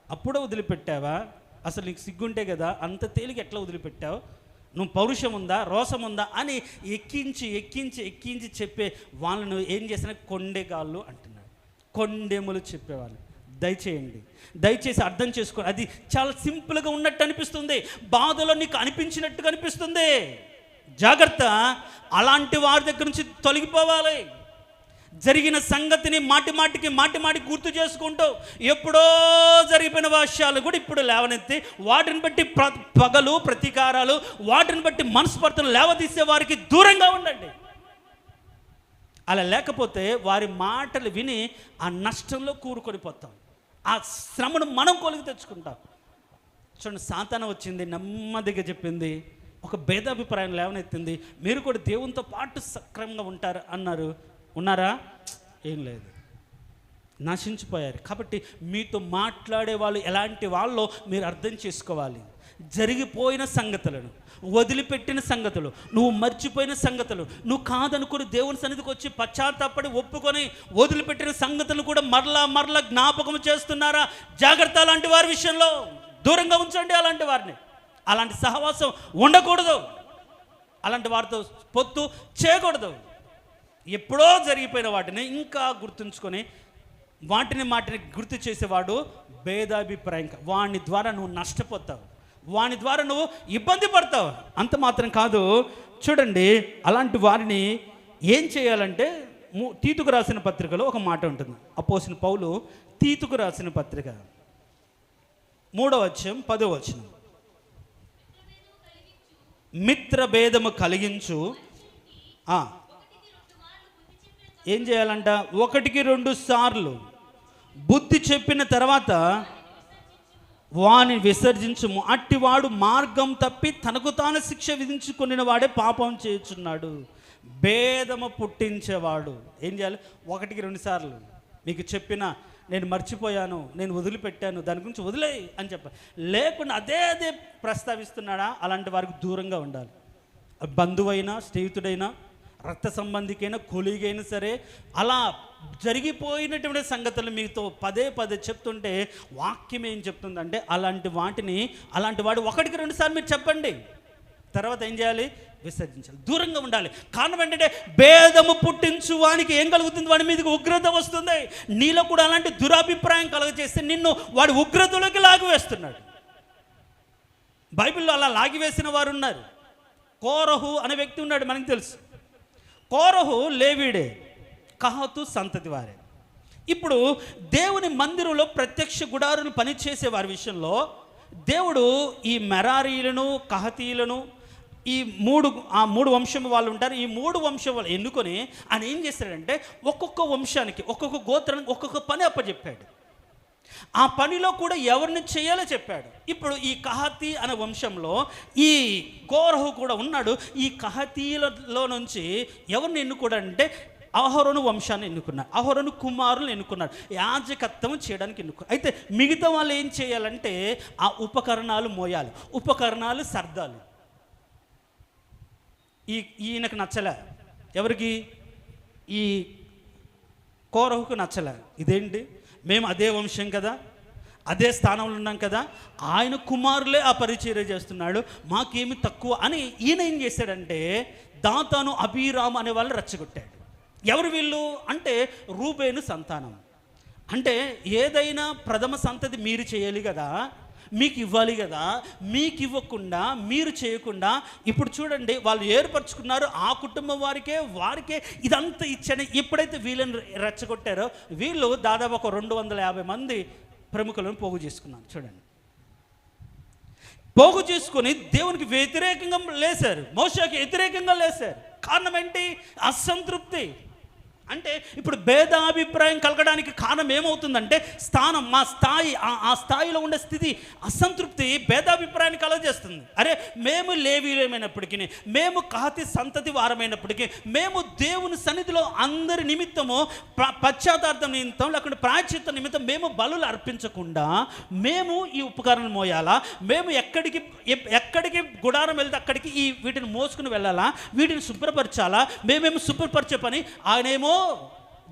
అప్పుడే వదిలిపెట్టావా? అసలు నీకు సిగ్గుంటే కదా అంత తేలిక ఎట్లా వదిలిపెట్టావు? నువ్వు పౌరుషం ఉందా, రోషం ఉందా అని ఎక్కించి చెప్పే వాళ్ళను ఏం చేసినా కొండెగాళ్ళు అంటున్నాడు. కొండెములు చెప్పేవాళ్ళు. దయచేసి అర్థం చేసుకో. అది చాలా సింపుల్గా ఉన్నట్టు అనిపిస్తుంది, బాధలో నీకు అనిపించినట్టుగా అనిపిస్తుంది. జాగ్రత్త, అలాంటి వారి దగ్గర నుంచి తొలగిపోవాలి. జరిగిన సంగతిని మాటికి గుర్తు చేసుకుంటూ ఎప్పుడో జరిగిపోయిన విషయాలు కూడా ఇప్పుడు లేవనెత్తి వాటిని బట్టి పగలు ప్రతీకారాలు, వాటిని బట్టి మనస్పర్ధలు లేవదీసే వారికి దూరంగా ఉండండి. అలా లేకపోతే వారి మాటలు విని ఆ నష్టంలో కూరుకొని పోతాం, ఆ శ్రమను మనం కొలిగి తెచ్చుకుంటాం. చూడండి, సాతాను వచ్చింది, నెమ్మదిగా చెప్పింది, ఒక భేదాభిప్రాయం లేవనెత్తింది, మీరు కూడా దేవునితో పాటు సక్రమంగా ఉంటారు అన్నారు. ఉన్నారా? ఏం లేదు, నశించిపోయారు. కాబట్టి మీతో మాట్లాడే వాళ్ళు ఎలాంటి వాళ్ళో మీరు అర్థం చేసుకోవాలి. జరిగిపోయిన సంగతులను, వదిలిపెట్టిన సంగతులు, నువ్వు మర్చిపోయిన సంగతులు, నువ్వు కాదనుకుని దేవుని సన్నిధికి వచ్చి పశ్చాత్తాపడి ఒప్పుకొని వదిలిపెట్టిన సంగతులు కూడా మరలా జ్ఞాపకం చేస్తున్నారా? జాగ్రత్త, అలాంటి వారి విషయంలో దూరంగా ఉంచండి. అలాంటి వారిని, అలాంటి సహవాసం ఉండకూడదు, అలాంటి వారితో పొత్తు చేయకూడదు. ఎప్పుడో జరిగిపోయిన వాటిని ఇంకా గుర్తుంచుకొని వాటిని గుర్తు చేసేవాడు భేదాభిప్రాయం. వాని ద్వారా నువ్వు నష్టపోతావు, వాని ద్వారా నువ్వు ఇబ్బంది పడతావు. అంత మాత్రం కాదు, చూడండి, అలాంటి వారిని ఏం చేయాలంటే తీతుకు రాసిన పత్రికలో ఒక మాట ఉంటుంది. అపోస్తలుడైన పౌలు తీతుకు రాసిన పత్రిక 3వ అధ్యాయం 10వ వచనం. మిత్ర భేదము కలిగించు. ఏం చేయాలంట? 1-2 సార్లు బుద్ధి చెప్పిన తర్వాత వాని విసర్జించుము. అట్టివాడు మార్గం తప్పి తనకు తాను శిక్ష విధించుకున్న వాడే పాపం చేయుచున్నాడు. భేదము పుట్టించేవాడు ఏం చేయాలి? 1-2 సార్లు మీకు చెప్పిన, నేను మర్చిపోయాను, నేను వదిలిపెట్టాను, దాని గురించి వదిలేయి అని చెప్పాలి. లేకుండా అదే ప్రస్తావిస్తున్నాడా? అలాంటి వారికి దూరంగా ఉండాలి. బంధువైనా, స్నేహితుడైనా, రక్త సంబంధికైనా, కొలిగైనా సరే, అలా జరిగిపోయినటువంటి సంగతులు మీతో పదే చెప్తుంటే వాక్యం ఏం చెప్తుందంటే అలాంటి వాడు 1-2 సార్లు మీరు చెప్పండి. తర్వాత ఏం చేయాలి? విసర్జించాలి, దూరంగా ఉండాలి. కారణం ఏంటంటే భేదము పుట్టించు వానికి ఏం కలుగుతుంది? వాడి మీదకి ఉగ్రత వస్తుంది. నీలో కూడా అలాంటి దురాభిప్రాయం కలగజేస్తే నిన్ను వాడి ఉగ్రతలోకి లాగివేస్తున్నాడు. బైబిల్లో అలా లాగివేసిన వారు ఉన్నారు. కోరహు అనే వ్యక్తి ఉన్నాడు, మనకు తెలుసు. కోరహు లేవీడే, కహాతు సంతతి వారే. ఇప్పుడు దేవుని మందిరంలో ప్రత్యక్ష గుడారులు పనిచేసే వారి విషయంలో దేవుడు ఈ మెరారీలను, కహతీయులను, ఈ మూడు వంశం వాళ్ళు ఉంటారు. ఈ 3 వంశం వాళ్ళు ఎన్నుకొని ఆయన ఏం చేశాడంటే ఒక్కొక్క వంశానికి, ఒక్కొక్క గోత్రానికి ఒక్కొక్క పని అప్పచెప్పాడు. ఆ పనిలో కూడా ఎవరిని చేయాలో చెప్పాడు. ఇప్పుడు ఈ కహాతీ అనే వంశంలో ఈ కోరహు కూడా ఉన్నాడు. ఈ కహాతీలలో నుంచి ఎవరిని ఎన్నుకోడంటే అహరోను వంశాన్ని ఎన్నుకున్నారు, అహరోను కుమారులను ఎన్నుకున్నారు, యాజకత్వం చేయడానికి ఎన్నుకున్నారు. అయితే మిగతా వాళ్ళు ఏం చేయాలంటే ఆ ఉపకరణాలు మోయాలి, ఉపకరణాలు సర్దాలి. ఈయనకు నచ్చలే. ఎవరికి? ఈ కోరహుకు నచ్చలే. ఇదేంటి, మేము అదే వంశం కదా, అదే స్థానంలో ఉన్నాం కదా, ఆయన కుమారులే ఆ పరిచర్య చేస్తున్నాడు, మాకేమి తక్కువ అని ఈయన ఏం చేశాడంటే దాతాను, అబీరాము అనే వాళ్ళు రెచ్చగొట్టాడు. ఎవరు వీళ్ళు అంటే రూబేను సంతానం. అంటే ఏదైనా ప్రథమ సంతతి మీరు చేయాలి కదా, మీకు ఇవ్వాలి కదా, మీకు ఇవ్వకుండా మీరు చేయకుండా ఇప్పుడు చూడండి వాళ్ళు ఏర్పరచుకున్నారు, ఆ కుటుంబం వారికే ఇదంతా ఇచ్చని. ఎప్పుడైతే వీళ్ళని రెచ్చగొట్టారో వీళ్ళు దాదాపు ఒక 250 మంది ప్రముఖులను పోగు చేసుకున్నారు. చూడండి, పోగు చేసుకొని దేవునికి వ్యతిరేకంగా లేశారు, మోషేకి వ్యతిరేకంగా లేశారు. కారణం ఏంటి? అసంతృప్తి. అంటే ఇప్పుడు భేదాభిప్రాయం కలగడానికి కారణం ఏమవుతుందంటే స్థానం, మా స్థాయి, ఆ స్థాయిలో ఉండే స్థితి, అసంతృప్తి భేదాభిప్రాయాన్ని కలగజేస్తుంది. అరే మేము లేవీయులమైనప్పటికీ, మేము కహాతీ సంతతి వారమైనప్పటికీ, మేము దేవుని సన్నిధిలో అందరి నిమిత్తము పశ్చాత్తాపం నిమిత్తం లేకుంటే ప్రాయశ్చిత్త నిమిత్తం మేము బలులు అర్పించకుండా మేము ఈ ఉపకరణలు మోయాలా? మేము ఎక్కడికి గుడారం వెళ్తే అక్కడికి వీటిని మోసుకుని వెళ్ళాలా? వీటిని శుభ్రపరచాలా? మేమేమో శుభ్రపరిచే పని, ఆయనేమో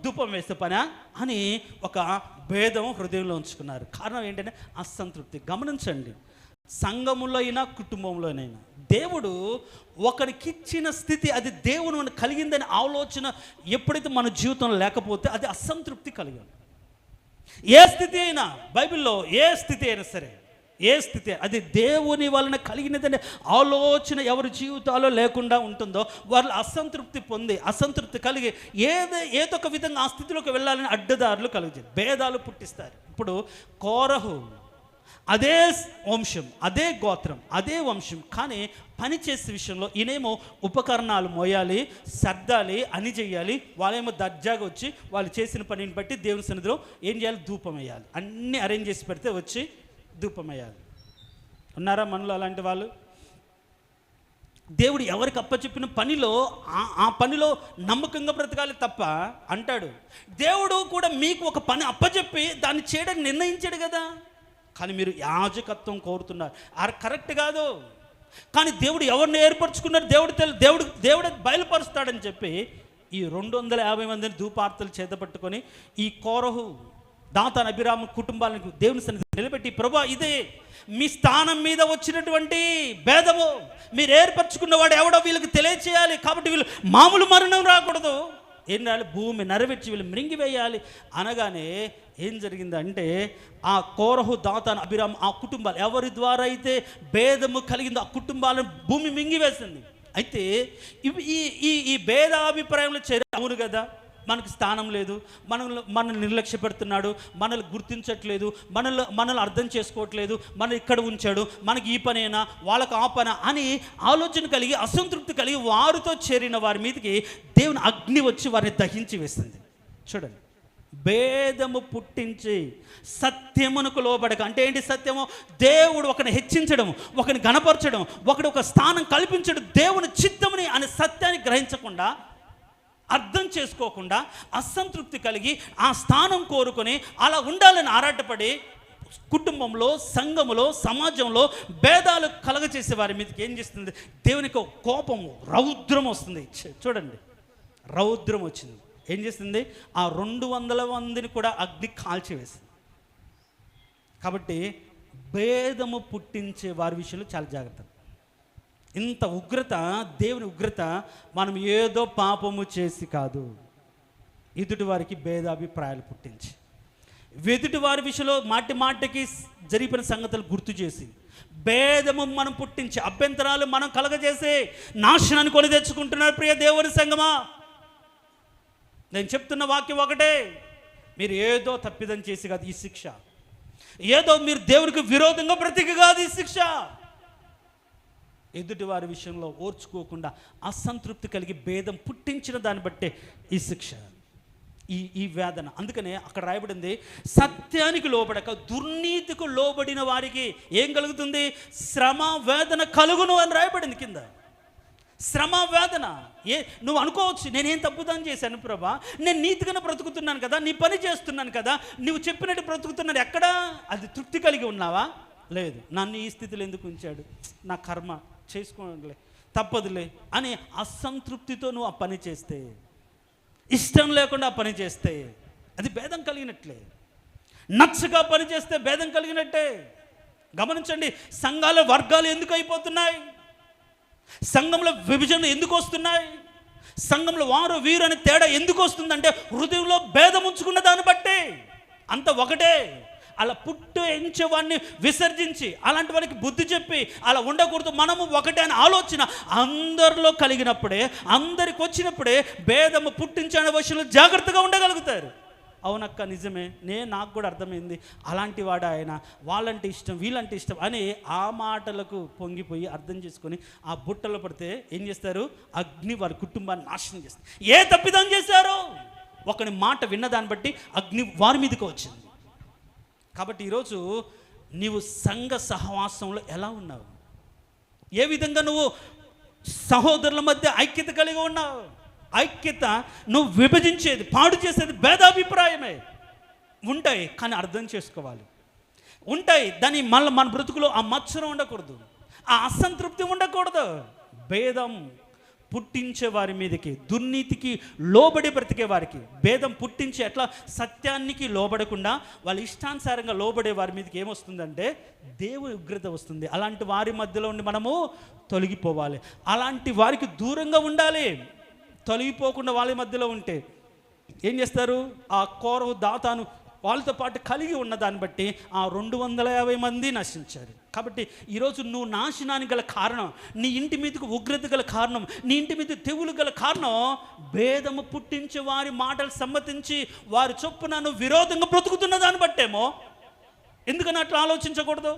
ధూపం వేసే పనా అని ఒక భేదం హృదయంలో ఉంచుకున్నారు. కారణం ఏంటంటే అసంతృప్తి. గమనించండి, సంఘములో అయినా కుటుంబంలోనైనా దేవుడు ఒకరికిచ్చిన స్థితి అది దేవుని కలిగిందనే ఆలోచన ఎప్పుడైతే మన జీవితంలో లేకపోతే అది అసంతృప్తి కలిగింది. ఏ స్థితి అయినా, బైబిల్లో ఏ స్థితి అయినా సరే, ఏ స్థితి అది దేవుని వలన కలిగినదనే ఆలోచన ఎవరి జీవితాల్లో లేకుండా ఉంటుందో వాళ్ళు అసంతృప్తి పొంది, అసంతృప్తి కలిగి ఏదో ఒక విధంగా ఆ స్థితిలోకి వెళ్ళాలని అడ్డదారులు కలిగి భేదాలు పుట్టిస్తారు. ఇప్పుడు కోరహు అదే వంశం, అదే గోత్రం, అదే వంశం, కానీ పని చేసే విషయంలో ఈయనేమో ఉపకరణాలు మోయాలి, సర్దాలి, అని చెయ్యాలి. వాళ్ళేమో దర్జాగా వచ్చి వాళ్ళు చేసిన పనిని బట్టి దేవుని సన్నిధిలో ఏం చేయాలి? ధూపం వేయాలి. అన్నీ అరేంజ్ చేసి పెడితే వచ్చి ధూపం వేయాలి. ఉన్నారా మనలో అలాంటి వాళ్ళు? దేవుడు ఎవరికి అప్పచెప్పిన పనిలో ఆ పనిలో నమ్మకంగా బ్రతకాలి తప్ప అంటాడు. దేవుడు కూడా మీకు ఒక పని అప్పచెప్పి దాన్ని చేయడానికి నిర్ణయించాడు కదా, కానీ మీరు యాజకత్వం కోరుతున్నారు. అది కరెక్ట్ కాదు. కానీ దేవుడు ఎవరిని ఏర్పరచుకున్నారు? దేవుడు బయలుపరుస్తాడని చెప్పి ఈ 250 మందిని ధూపార్తలు చేతపట్టుకొని ఈ కోరహు, దాతాను, అబీరాము కుటుంబాలకు దేవుని సన్నిధి నిలబెట్టి, ప్రభువా ఇదే మీ స్థానం మీద వచ్చినటువంటి భేదము, మీరు ఏర్పరచుకున్నవాడు ఎవడో వీళ్ళకి తెలియచేయాలి. కాబట్టి వీళ్ళు మామూలు మరణం రాకూడదు, ఏం రాయాలి? భూమి నరవెచ్చి వీళ్ళు మృంగివేయాలి అనగానే ఏం జరిగిందంటే ఆ కోరహు, దాతాను, అబీరాము ఆ కుటుంబాలు ఎవరి ద్వారా అయితే భేదము కలిగిందో ఆ కుటుంబాలను భూమి మింగివేసింది. అయితే ఈ భేదాభిప్రాయంలో అవును కదా, మనకు స్థానం లేదు, మనల్ని నిర్లక్ష్య పెడుతున్నాడు, మనల్ని గుర్తించట్లేదు, మనల్ని అర్థం చేసుకోవట్లేదు, మనం ఇక్కడ ఉంచాడు, మనకి ఈ పనేనా వాళ్ళకు ఆ పనా అని ఆలోచన కలిగి అసంతృప్తి కలిగి వారితో చేరిన వారి మీదకి దేవుని అగ్ని వచ్చి వారిని దహించి వేస్తుంది. చూడండి, భేదము పుట్టించి సత్యమునకు లోబడక. అంటే ఏంటి సత్యము? దేవుడు ఒకరిని హెచ్చించడం, ఒకరిని గణపరచడం, ఒక స్థానం కల్పించడం, దేవుని చిత్తముని అనే సత్యాన్ని గ్రహించకుండా, అర్థం చేసుకోకుండా, అసంతృప్తి కలిగి ఆ స్థానం కోరుకొని అలా ఉండాలని ఆరాటపడి కుటుంబంలో, సంఘములో, సమాజంలో భేదాలు కలగచేసే వారి మీదకి ఏం చేస్తుంది? దేవునికి కోపము, రౌద్రం వస్తుంది. చూడండి, రౌద్రం వచ్చింది. ఏం చేస్తుంది? ఆ 200 మందిని కూడా అగ్ని కాల్చివేసింది. కాబట్టి భేదము పుట్టించే వారి విషయంలో చాలా జాగ్రత్త. ఇంత ఉగ్రత, దేవుని ఉగ్రత మనం ఏదో పాపము చేసి కాదు, ఎదుటి వారికి భేదాభిప్రాయాలు పుట్టించి, ఎదుటి వారి విషయంలో మాటి మాటికి జరిపిన సంగతులు గుర్తు చేసి, భేదము మనం పుట్టించి, అభ్యంతరాలు మనం కలగజేసి నాశనాన్ని కొని తెచ్చుకుంటున్నారు. ప్రియ దేవుని సంగమా, నేను చెప్తున్న వాక్యం ఒకటే, మీరు ఏదో తప్పిదం చేసి కాదు ఈ శిక్ష, ఏదో మీరు దేవునికి విరోధంగా బ్రతికి కాదు ఈ శిక్ష. ఎదుటి వారి విషయంలో ఓర్చుకోకుండా అసంతృప్తి కలిగి భేదం పుట్టించిన దాన్ని బట్టే ఈ శిక్ష, ఈ వేదన. అందుకనే అక్కడ రాయబడింది, సత్యానికి లోబడక దుర్నీతికి లోబడిన వారికి ఏం కలుగుతుంది? శ్రమ వేదన కలుగును అని రాయబడింది కింద. శ్రమ వేదన. నువ్వు అనుకోవచ్చు, నేనేం తప్పుదాన్ని చేశాను ప్రభా, నేను నీతిగానే బ్రతుకుతున్నాను కదా, నీ పని చేస్తున్నాను కదా, నువ్వు చెప్పినట్టు బ్రతుకుతున్నాను, ఎక్కడా అది తృప్తి కలిగి ఉన్నావా? లేదు. నన్ను ఈ స్థితిలో ఎందుకు ఉంచాడు, నా కర్మ చేసుకోలే, తప్పదులే అని అసంతృప్తితో నువ్వు ఆ పని చేస్తే, ఇష్టం లేకుండా ఆ పని చేస్తే అది భేదం కలిగినట్లే. నచ్చగా పని చేస్తే భేదం కలిగినట్టే. గమనించండి, సంఘాల వర్గాలు ఎందుకు అయిపోతున్నాయి, సంఘంలో విభజన ఎందుకు వస్తున్నాయి, సంఘంలో వారు వీరు అనే తేడా ఎందుకు వస్తుందంటే హృదయంలో భేదం ఉంచుకున్న దాన్ని బట్టి. అంత ఒకటే. అలా ఎంచేవాడిని విసర్జించి అలాంటి వారికి బుద్ధి చెప్పి అలా ఉండకూడదు, మనము ఒకటే అని ఆలోచన అందరిలో కలిగినప్పుడే, అందరికి వచ్చినప్పుడే భేదము పుట్టించే విషయంలో జాగ్రత్తగా ఉండగలుగుతారు. అవునక్క నిజమే, నాకు కూడా అర్థమైంది, అలాంటి వాడు ఆయన, వాళ్ళంటే ఇష్టం వీళ్ళంటే ఇష్టం అని ఆ మాటలకు పొంగిపోయి అర్థం చేసుకొని ఆ బుట్టలో పడితే ఏం చేస్తారు? అగ్ని వారి కుటుంబాన్ని నాశనం చేస్తారు. ఏ తప్పిదం చేశారో ఒకని మాట విన్నదాన్ని బట్టి అగ్ని వారి మీదకి వచ్చింది. కాబట్టి ఈరోజు నీవు సంఘ సహవాసంలో ఎలా ఉన్నావు? ఏ విధంగా నువ్వు సహోదరుల మధ్య ఐక్యత కలిగి ఉన్నావు? ఐక్యత నువ్వు విభజించేది, పాడు చేసేది భేదాభిప్రాయమే. ఉంటాయి కానీ అర్థం చేసుకోవాలి. ఉంటాయి, దాని మళ్ళీ మన బ్రతుకులో ఆ మత్సరం ఉండకూడదు, ఆ అసంతృప్తి ఉండకూడదు. భేదం పుట్టించే వారి మీదకి, దుర్నీతికి లోబడి బ్రతికే వారికి భేదం పుట్టించి ఎట్లా సత్యానికి లోబడకుండా వాళ్ళ ఇష్టానుసారంగా లోబడే వారి మీదకి ఏమొస్తుందంటే దేవుని ఉగ్రత వస్తుంది. అలాంటి వారి మధ్యలో ఉండి మనము తొలగిపోవాలి. అలాంటి వారికి దూరంగా ఉండాలి. తొలగిపోకుండా వాళ్ళ మధ్యలో ఉంటే ఏం చేస్తారు? ఆ కోరహు దాతాను వాళ్ళతో పాటు కలిగి ఉన్న దాన్ని బట్టి ఆ 250 మంది నశించారు. కాబట్టి ఈరోజు నువ్వు నాశనానికి గల కారణం, నీ ఇంటి మీదకు ఉగ్రత గల కారణం, నీ ఇంటి మీద తెగులు గల కారణం భేదము పుట్టించి వారి మాటలు సమ్మతించి వారి చొప్పున నువ్వు విరోధంగా బ్రతుకుతున్న దాన్ని బట్టేమో. ఎందుకని అట్లా ఆలోచించకూడదు?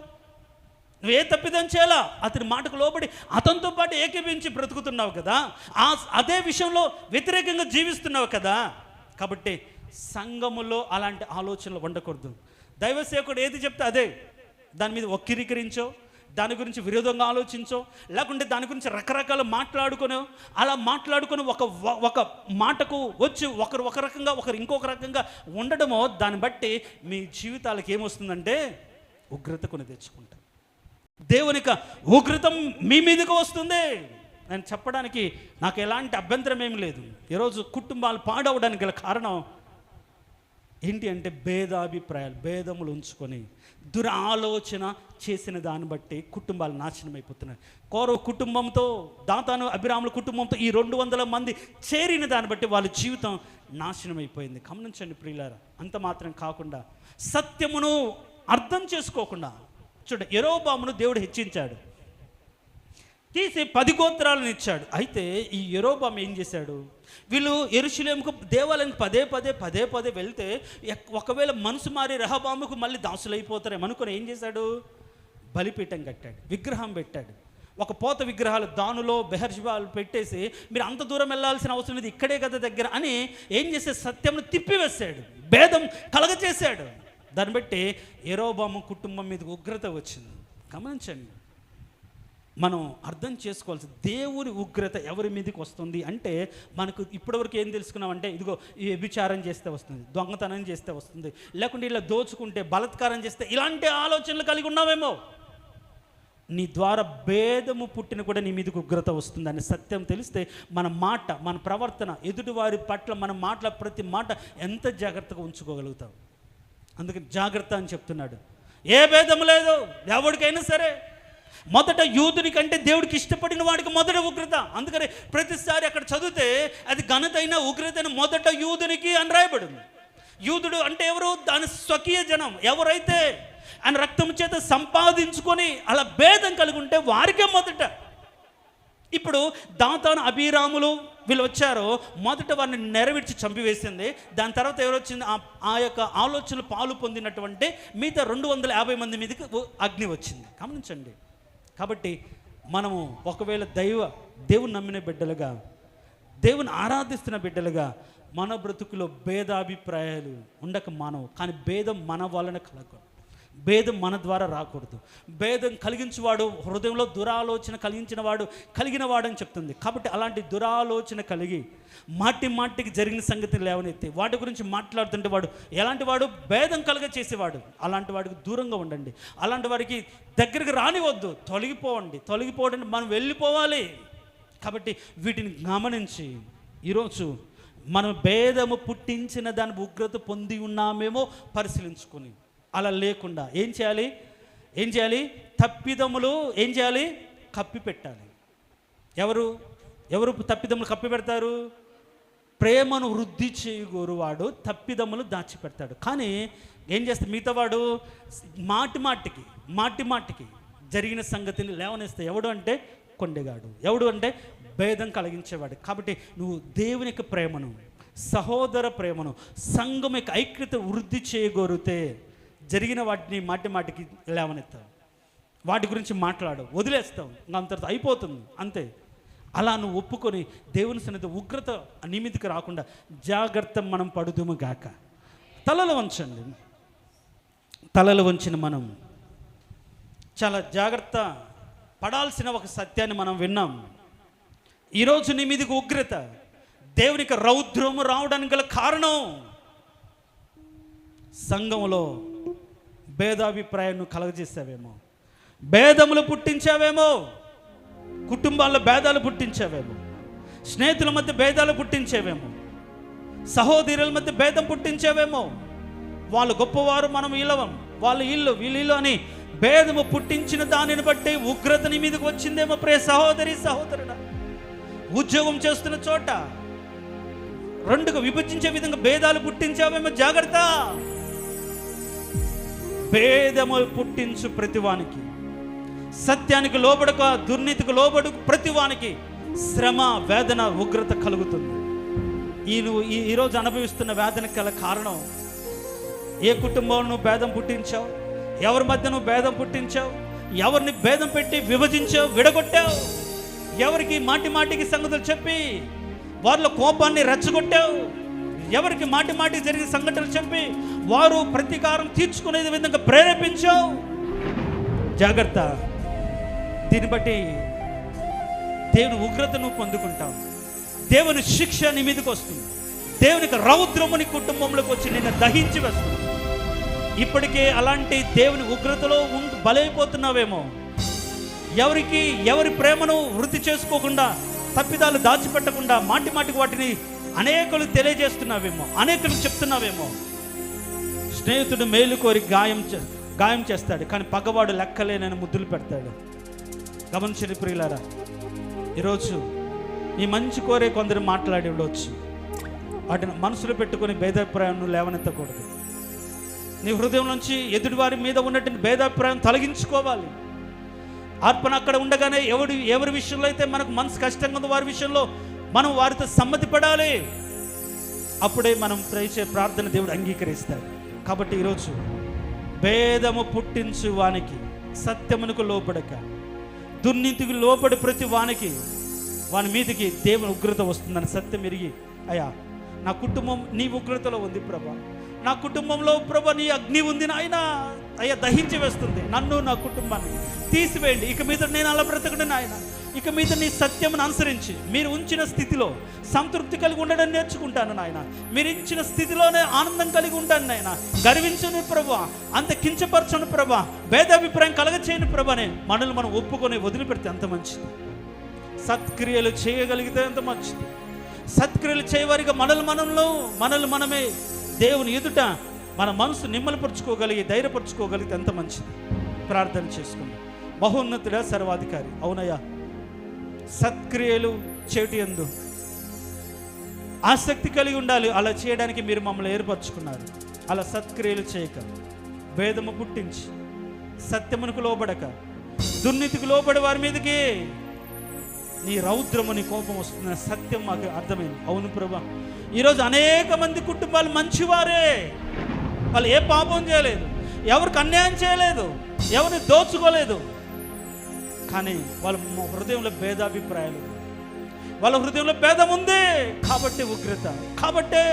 నువ్వే తప్పిదం చేయాలా, అతని మాటకు లోబడి అతనితో పాటు ఏకీభించి బ్రతుకుతున్నావు కదా, అదే విషయంలో వ్యతిరేకంగా జీవిస్తున్నావు కదా. కాబట్టి సంఘములో అలాంటి ఆలోచనలు ఉండకూడదు. దైవ సేవకుడు ఏది చెప్తే అదే, దాని మీద వక్రీకరించో, దాని గురించి విరోధంగా ఆలోచించో, లేకుంటే దాని గురించి రకరకాల అలా మాట్లాడుకొని ఒక మాటకు వచ్చి ఒకరు ఒక రకంగా ఒకరు ఇంకొక రకంగా ఉండడమో, దాన్ని బట్టి మీ జీవితాలకు ఏమొస్తుందంటే ఉగ్రత కొని తెచ్చుకుంటారు. దేవుని ఉగ్రత మీ మీదకు వస్తుంది. నేను చెప్పడానికి నాకు ఎలాంటి అభ్యంతరం ఏమి లేదు. ఈరోజు కుటుంబాలు పాడవడానికి గల కారణం ఏంటి అంటే భేదాభిప్రాయాలు, భేదములు ఉంచుకొని దురాలోచన చేసిన దాన్ని బట్టి కుటుంబాలు నాశనం అయిపోతున్నాయి. కోరహు కుటుంబంతో, దాతాను అభిరాముల కుటుంబంతో ఈ 200 మంది చేరిన దాన్ని బట్టి వాళ్ళ జీవితం నాశనం అయిపోయింది. గమనించండి ప్రియులారా. అంత మాత్రం కాకుండా సత్యమును అర్థం చేసుకోకుండా చూడ, యెరోబామును దేవుడు హెచ్చించాడు, తీసి 10 గోత్రాలను ఇచ్చాడు. అయితే ఈ యెరోబాము ఏం చేశాడు? వీళ్ళు యెరూషలేముకు దేవాలయానికి పదే పదే వెళ్తే ఒకవేళ మనసు మారి రెహబాముకు మళ్ళీ దాసులైపోతారేమో అనుకుని ఏం చేశాడు? బలిపీఠం కట్టాడు, విగ్రహం పెట్టాడు. ఒక పోత విగ్రహాలు దానులో బెహర్షిబాలు పెట్టేసి మీరు అంత దూరం వెళ్ళాల్సిన అవసరం లేదు, ఇక్కడే కదా దగ్గర అని ఏం చేసే సత్యంను తిప్పివేశాడు, భేదం కలగచేశాడు. దాన్ని బట్టి యెరోబాము కుటుంబం మీద ఉగ్రత వచ్చింది. గమనించండి, మనం అర్థం చేసుకోవాల్సి, దేవుని ఉగ్రత ఎవరి మీదకి వస్తుంది అంటే మనకు ఇప్పటివరకు ఏం తెలుసుకున్నామంటే ఇదిగో ఈ వ్యభిచారం చేస్తే వస్తుంది, దొంగతనం చేస్తే వస్తుంది, లేకుంటే ఇలా దోచుకుంటే, బలాత్కారం చేస్తే, ఇలాంటి ఆలోచనలు కలిగి ఉన్నామేమో. నీ ద్వారా భేదము పుట్టిన కూడా నీ మీదకి ఉగ్రత వస్తుంది అని సత్యం తెలిస్తే మన మాట, మన ప్రవర్తన, ఎదుటివారి పట్ల మన మాటల ప్రతి మాట ఎంత జాగ్రత్తగా ఉంచుకోగలుగుతాం. అందుకని జాగ్రత్త అని చెప్తున్నాడు. ఏ భేదం లేదు, ఎవరికైనా సరే మొదట యూదుని కంటే దేవుడికి ఇష్టపడిన వాడికి మొదట ఉగ్రత. అందుకని ప్రతిసారి అక్కడ చదివితే అది ఘనతైన ఉగ్రతైన మొదట యూదునికి అని రాయబడింది. యూదుడు అంటే ఎవరు? దాని స్వకీయ జనం. ఎవరైతే ఆయన రక్తం చేత సంపాదించుకొని అలా భేదం కలిగి ఉంటే వారికే మొదట. ఇప్పుడు దాతాను అబీరాములు వీళ్ళు వచ్చారో మొదట వారిని నెరవేర్చి చంపివేసింది. దాని తర్వాత ఎవరు వచ్చింది? ఆ యొక్క ఆలోచనలు పాలు పొందినటువంటి మిగతా 250 మంది మీదకి అగ్ని వచ్చింది. గమనించండి. కాబట్టి మనము ఒకవేళ దేవుని నమ్మిన బిడ్డలుగా, దేవుని ఆరాధిస్తున్న బిడ్డలుగా మన బ్రతుకులో భేదాభిప్రాయాలు ఉండక మానవు. కానీ భేదం మన వలన కలగకూడదు, భేదం మన ద్వారా రాకూడదు. భేదం కలిగించేవాడు, హృదయంలో దురాలోచన కలిగించిన వాడు కలిగిన వాడని చెప్తుంది. కాబట్టి అలాంటి దురాలోచన కలిగి మాటికి జరిగిన సంగతిని లేవనెత్తి వాటి గురించి మాట్లాడుతుంటే వాడు ఎలాంటి వాడు? భేదం కలుగ చేసేవాడు. అలాంటి వాడికి దూరంగా ఉండండి. అలాంటి వాడికి దగ్గరికి రానివద్దు. తొలగిపోవడం మనం వెళ్ళిపోవాలి. కాబట్టి వీటిని గమనించి ఈరోజు మనం భేదము పుట్టించిన దాని ఉగ్రత పొంది ఉన్నామేమో పరిశీలించుకొని, అలా లేకుండా ఏం చేయాలి? తప్పిదములు ఏం చేయాలి? కప్పి పెట్టాలి. ఎవరు తప్పిదములు కప్పి పెడతారు? ప్రేమను వృద్ధి చేయగోరు వాడు తప్పిదములు దాచిపెడతాడు. కానీ ఏం చేస్తాడు మిగతా వాడు? మాటికి జరిగిన సంగతిని లేవనేస్తే ఎవడు అంటే కొండెగాడు. ఎవడు అంటే భేదం కలిగించేవాడు. కాబట్టి నువ్వు దేవుని యొక్క ప్రేమను, సహోదర ప్రేమను, సంఘం యొక్క ఐక్యత వృద్ధి చేయగోరితే జరిగిన వాటిని మాటికి లేవనెత్తావు, వాటి గురించి మాట్లాడు, వదిలేస్తావు, అంతటితో అయిపోతుంది అంతే. అలా నువ్వు ఒప్పుకొని దేవుని సన్నిధి ఉగ్రత నీ మీదకి రాకుండా జాగ్రత్త మనం పడుదుము గాక. తలలు వంచండి. తలలు వంచిన మనం చాలా జాగ్రత్త పడాల్సిన ఒక సత్యాన్ని మనం విన్నాం. ఈరోజు నీ మీదకి ఉగ్రత, దేవునికి రౌద్రము రావడానికి గల కారణం సంఘంలో భేదాభిప్రాయాన్ని కలగజేసావేమో, భేదములు పుట్టించావేమో, కుటుంబాల్లో భేదాలు పుట్టించావేమో, స్నేహితుల మధ్య భేదాలు పుట్టించేవేమో, సహోదరుల మధ్య భేదం పుట్టించావేమో. వాళ్ళు గొప్పవారు, మనం ఇలవం, వాళ్ళు వీళ్ళు అని భేదము పుట్టించిన దానిని బట్టి ఉగ్రత నీ మీదకి వచ్చిందేమో. ప్రియ సహోదరుడా, ఉద్యోగం చేస్తున్న చోట రెండుగా విభజించే విధంగా భేదాలు పుట్టించావేమో. జాగ్రత్త. భేదము పుట్టించు ప్రతివానికి, సత్యానికి లోబడక దుర్నీతికి లోబడు ప్రతివానికి శ్రమ, వేదన, ఉగ్రత కలుగుతుంది. నువ్వు ఈరోజు అనుభవిస్తున్న వేదనకి గల కారణం ఏ కుటుంబంలో నువ్వు భేదం పుట్టించావు, ఎవరి మధ్య నువ్వు భేదం పుట్టించావు, ఎవరిని భేదం పెట్టి విభజించావు, విడగొట్టావు, ఎవరికి మాటికి సంగతులు చెప్పి వారిలో కోపాన్ని రెచ్చగొట్టావు, ఎవరికి మాటికి జరిగిన సంఘటనలు చెప్పి వారు ప్రతీకారం తీర్చుకునే విధంగా ప్రేరేపించావు. జాగ్రత్త. దీన్ని బట్టి దేవుని ఉగ్రత నువ్వు పొందుకుంటావు, దేవుని శిక్ష నీ మీదకి వస్తుంది, దేవునికి రౌద్రము నీ కుటుంబంలోకి వచ్చి నిన్ను దహించి వస్తుంది. ఇప్పటికే అలాంటి దేవుని ఉగ్రతలో బలైపోతున్నావేమో. ఎవరి ప్రేమను వృద్ధి చేసుకోకుండా, తప్పిదాలు దాచిపెట్టకుండా మాటికి వాటిని అనేకులు తెలియజేస్తున్నావేమో, అనేకులకు చెప్తున్నావేమో. స్నేహితుడు మేలు కోరి గాయం చేస్తాడు, కానీ పగవాడు లెక్కలేనని ముద్దులు పెడతాడు. గమనించండి ప్రియులారా, ఈరోజు నీ మంచి కోరే కొందరు మాట్లాడి ఉండవచ్చు. వాటిని మనసులో పెట్టుకొని భేదాభిప్రాయాన్ని లేవనెత్తకూడదు. నీ హృదయం నుంచి ఎదుటివారి మీద ఉన్నటువంటి భేదాభిప్రాయం తొలగించుకోవాలి. అర్పణ అక్కడ ఉండగానే ఎవరి విషయంలో అయితే మనకు మనసు కష్టంగా ఉందో వారి విషయంలో మనం వారితో సమ్మతి పడాలి. అప్పుడే మనం చేసే ప్రార్థన దేవుడు అంగీకరిస్తాడు. కాబట్టి ఈరోజు భేదము పుట్టించు వానికి, సత్యమునకు లోబడక దుర్నీతికి లోబడి ప్రతి వాని మీదకి దేవుని ఉగ్రత వస్తుందని సత్యం ఎరిగి, అయ్యా నా కుటుంబం నీ ఉగ్రతలో ఉంది ప్రభా, నా కుటుంబంలో ప్రభా నీ అగ్ని ఉంది నాయన, అయ్యా దహించి వేస్తుంది, నన్ను నా కుటుంబాన్ని తీసివేయండి. ఇక మీద నేను అలా బ్రతకడు నాయన, ఇక మీద నీ సత్యమును అనుసరించి మీరు ఉంచిన స్థితిలో సంతృప్తి కలిగి ఉండడం నేర్చుకుంటాను నాయన, మీరు ఇచ్చిన స్థితిలోనే ఆనందం కలిగి ఉంటాను నాయన. గర్వించను ప్రభా, అంత కించపరచను ప్రభా, భేదాభిప్రాయం కలగచేయను ప్రభానే మనల్ని మనం ఒప్పుకొని వదిలిపెడితే ఎంత మంచిది. సత్క్రియలు చేయగలిగితే ఎంత మంచిది. సత్క్రియలు చేయవారిగా మనల్ని మనమే దేవుని ఎదుట మన మనసు నిమ్మలపరుచుకోగలిగి ధైర్యపరచుకోగలిగితే ఎంత మంచిది. ప్రార్థన చేసుకుందాం. మహోన్నతుడా, సర్వాధికారి. అవునయ్యా, సత్క్రియలు చేటి యందు ఆసక్తి కలిగి ఉండాలి. అలా చేయడానికి మీరు మమ్మల్ని ఏర్పరచుకున్నారు. అలా సత్క్రియలు చేయక, భేదము పుట్టించి, సత్యమునకు లోబడక, దుర్నీతికి లోబడి వారి మీదకి నీ రౌద్రము, నీ కోపం వస్తున్న సత్యం మాకు అర్థమైంది. అవును ప్రభా, ఈరోజు అనేక మంది కుటుంబాలు మంచివారే, వాళ్ళు ఏ పాపం చేయలేదు, ఎవరికి అన్యాయం చేయలేదు, ఎవరిని దోచుకోలేదు. కానీ వాళ్ళ హృదయంలో భేదాభిప్రాయాలు, వాళ్ళ హృదయంలో భేదం ఉంది. కాబట్టి ఉగ్రత, కాబట్టే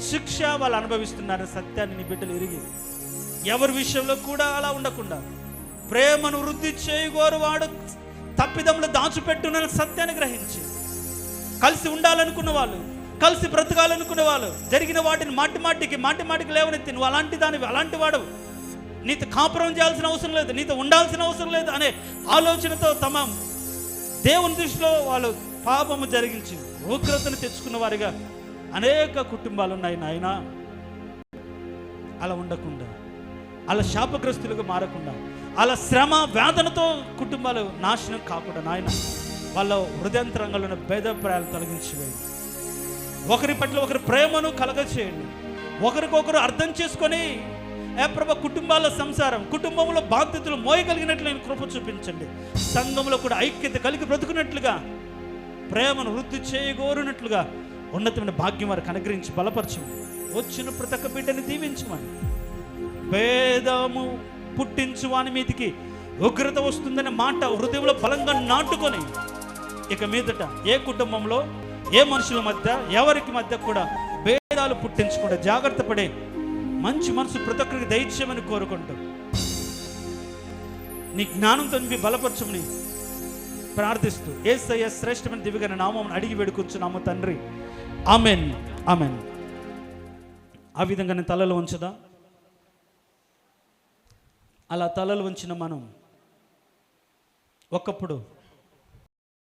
శిక్ష వాళ్ళు అనుభవిస్తున్నారు. సత్యాన్ని నీ బిడ్డలు ఎరిగి ఎవరి విషయంలో కూడా అలా ఉండకుండా ప్రేమను వృద్ధి చేయగోరు వాడు తప్పిదములు దాచిపెట్టున్న సత్యాన్ని గ్రహించి కలిసి ఉండాలనుకున్న వాళ్ళు, కలిసి బ్రతకాలనుకునే వాళ్ళు జరిగిన వాటిని మాటి మాటికి లేవనెత్తి, నువ్వు అలాంటి దానివి, అలాంటి వాడు, నీతో కాపురం చేయాల్సిన అవసరం లేదు, నీతో ఉండాల్సిన అవసరం లేదు అనే ఆలోచనతో తమ దేవుని దృష్టిలో వాళ్ళు పాపము జరిగించి ఉగ్రతను తెచ్చుకున్న వారిగా అనేక కుటుంబాలు ఉన్నాయి నాయన. అలా ఉండకుండా, అలా శాపగ్రస్తులుగా మారకుండా, అలా శ్రమ వేదనతో కుటుంబాలు నాశనం కాకుండా నాయన, వాళ్ళ హృదయంతరంగంలో ఉన్న భేదాభిప్రాయాలు తొలగించివేయండి. ఒకరి పట్ల ఒకరి ప్రేమను కలగచేయండి. ఒకరికొకరు అర్థం చేసుకొని ప్రభు కుటుంబాల సంసారం, కుటుంబంలో బాధ్యతలు మోయగలిగినట్లు నేను కృప చూపించండి. సంఘంలో కూడా ఐక్యత కలిగి బ్రతుకున్నట్లుగా, ప్రేమను వృద్ధి చేయగోరినట్లుగా ఉన్నతమైన భాగ్యం వారికి అనుగ్రహించి బలపరచమని, వచ్చిన ప్రతి ఒక్క బిడ్డని దీవించమని, భేదము పుట్టించు వాని మీదికి ఉగ్రత వస్తుందనే మాట హృదయంలో బలంగా నాటుకొని, ఇక మీదట ఏ కుటుంబంలో ఏ మనుషుల మధ్య ఎవరికి మధ్య కూడా భేదాలు పుట్టించకుండా జాగ్రత్త పడే మంచి మనసు ప్రతి ఒక్కరికి దయచేయమని కోరుకుంటూ, నీ జ్ఞానంతో మీ బలపరచమని ప్రార్థిస్తూ యేసయ్య శ్రేష్టమైన దివ్యమైన నామం అడిగి వేడుకొంచున్నాము తండ్రి. Amen, amen. ఆ విధంగా నేను తలలు ఉంచదా? అలా తలలు ఉంచిన మనం ఒకప్పుడు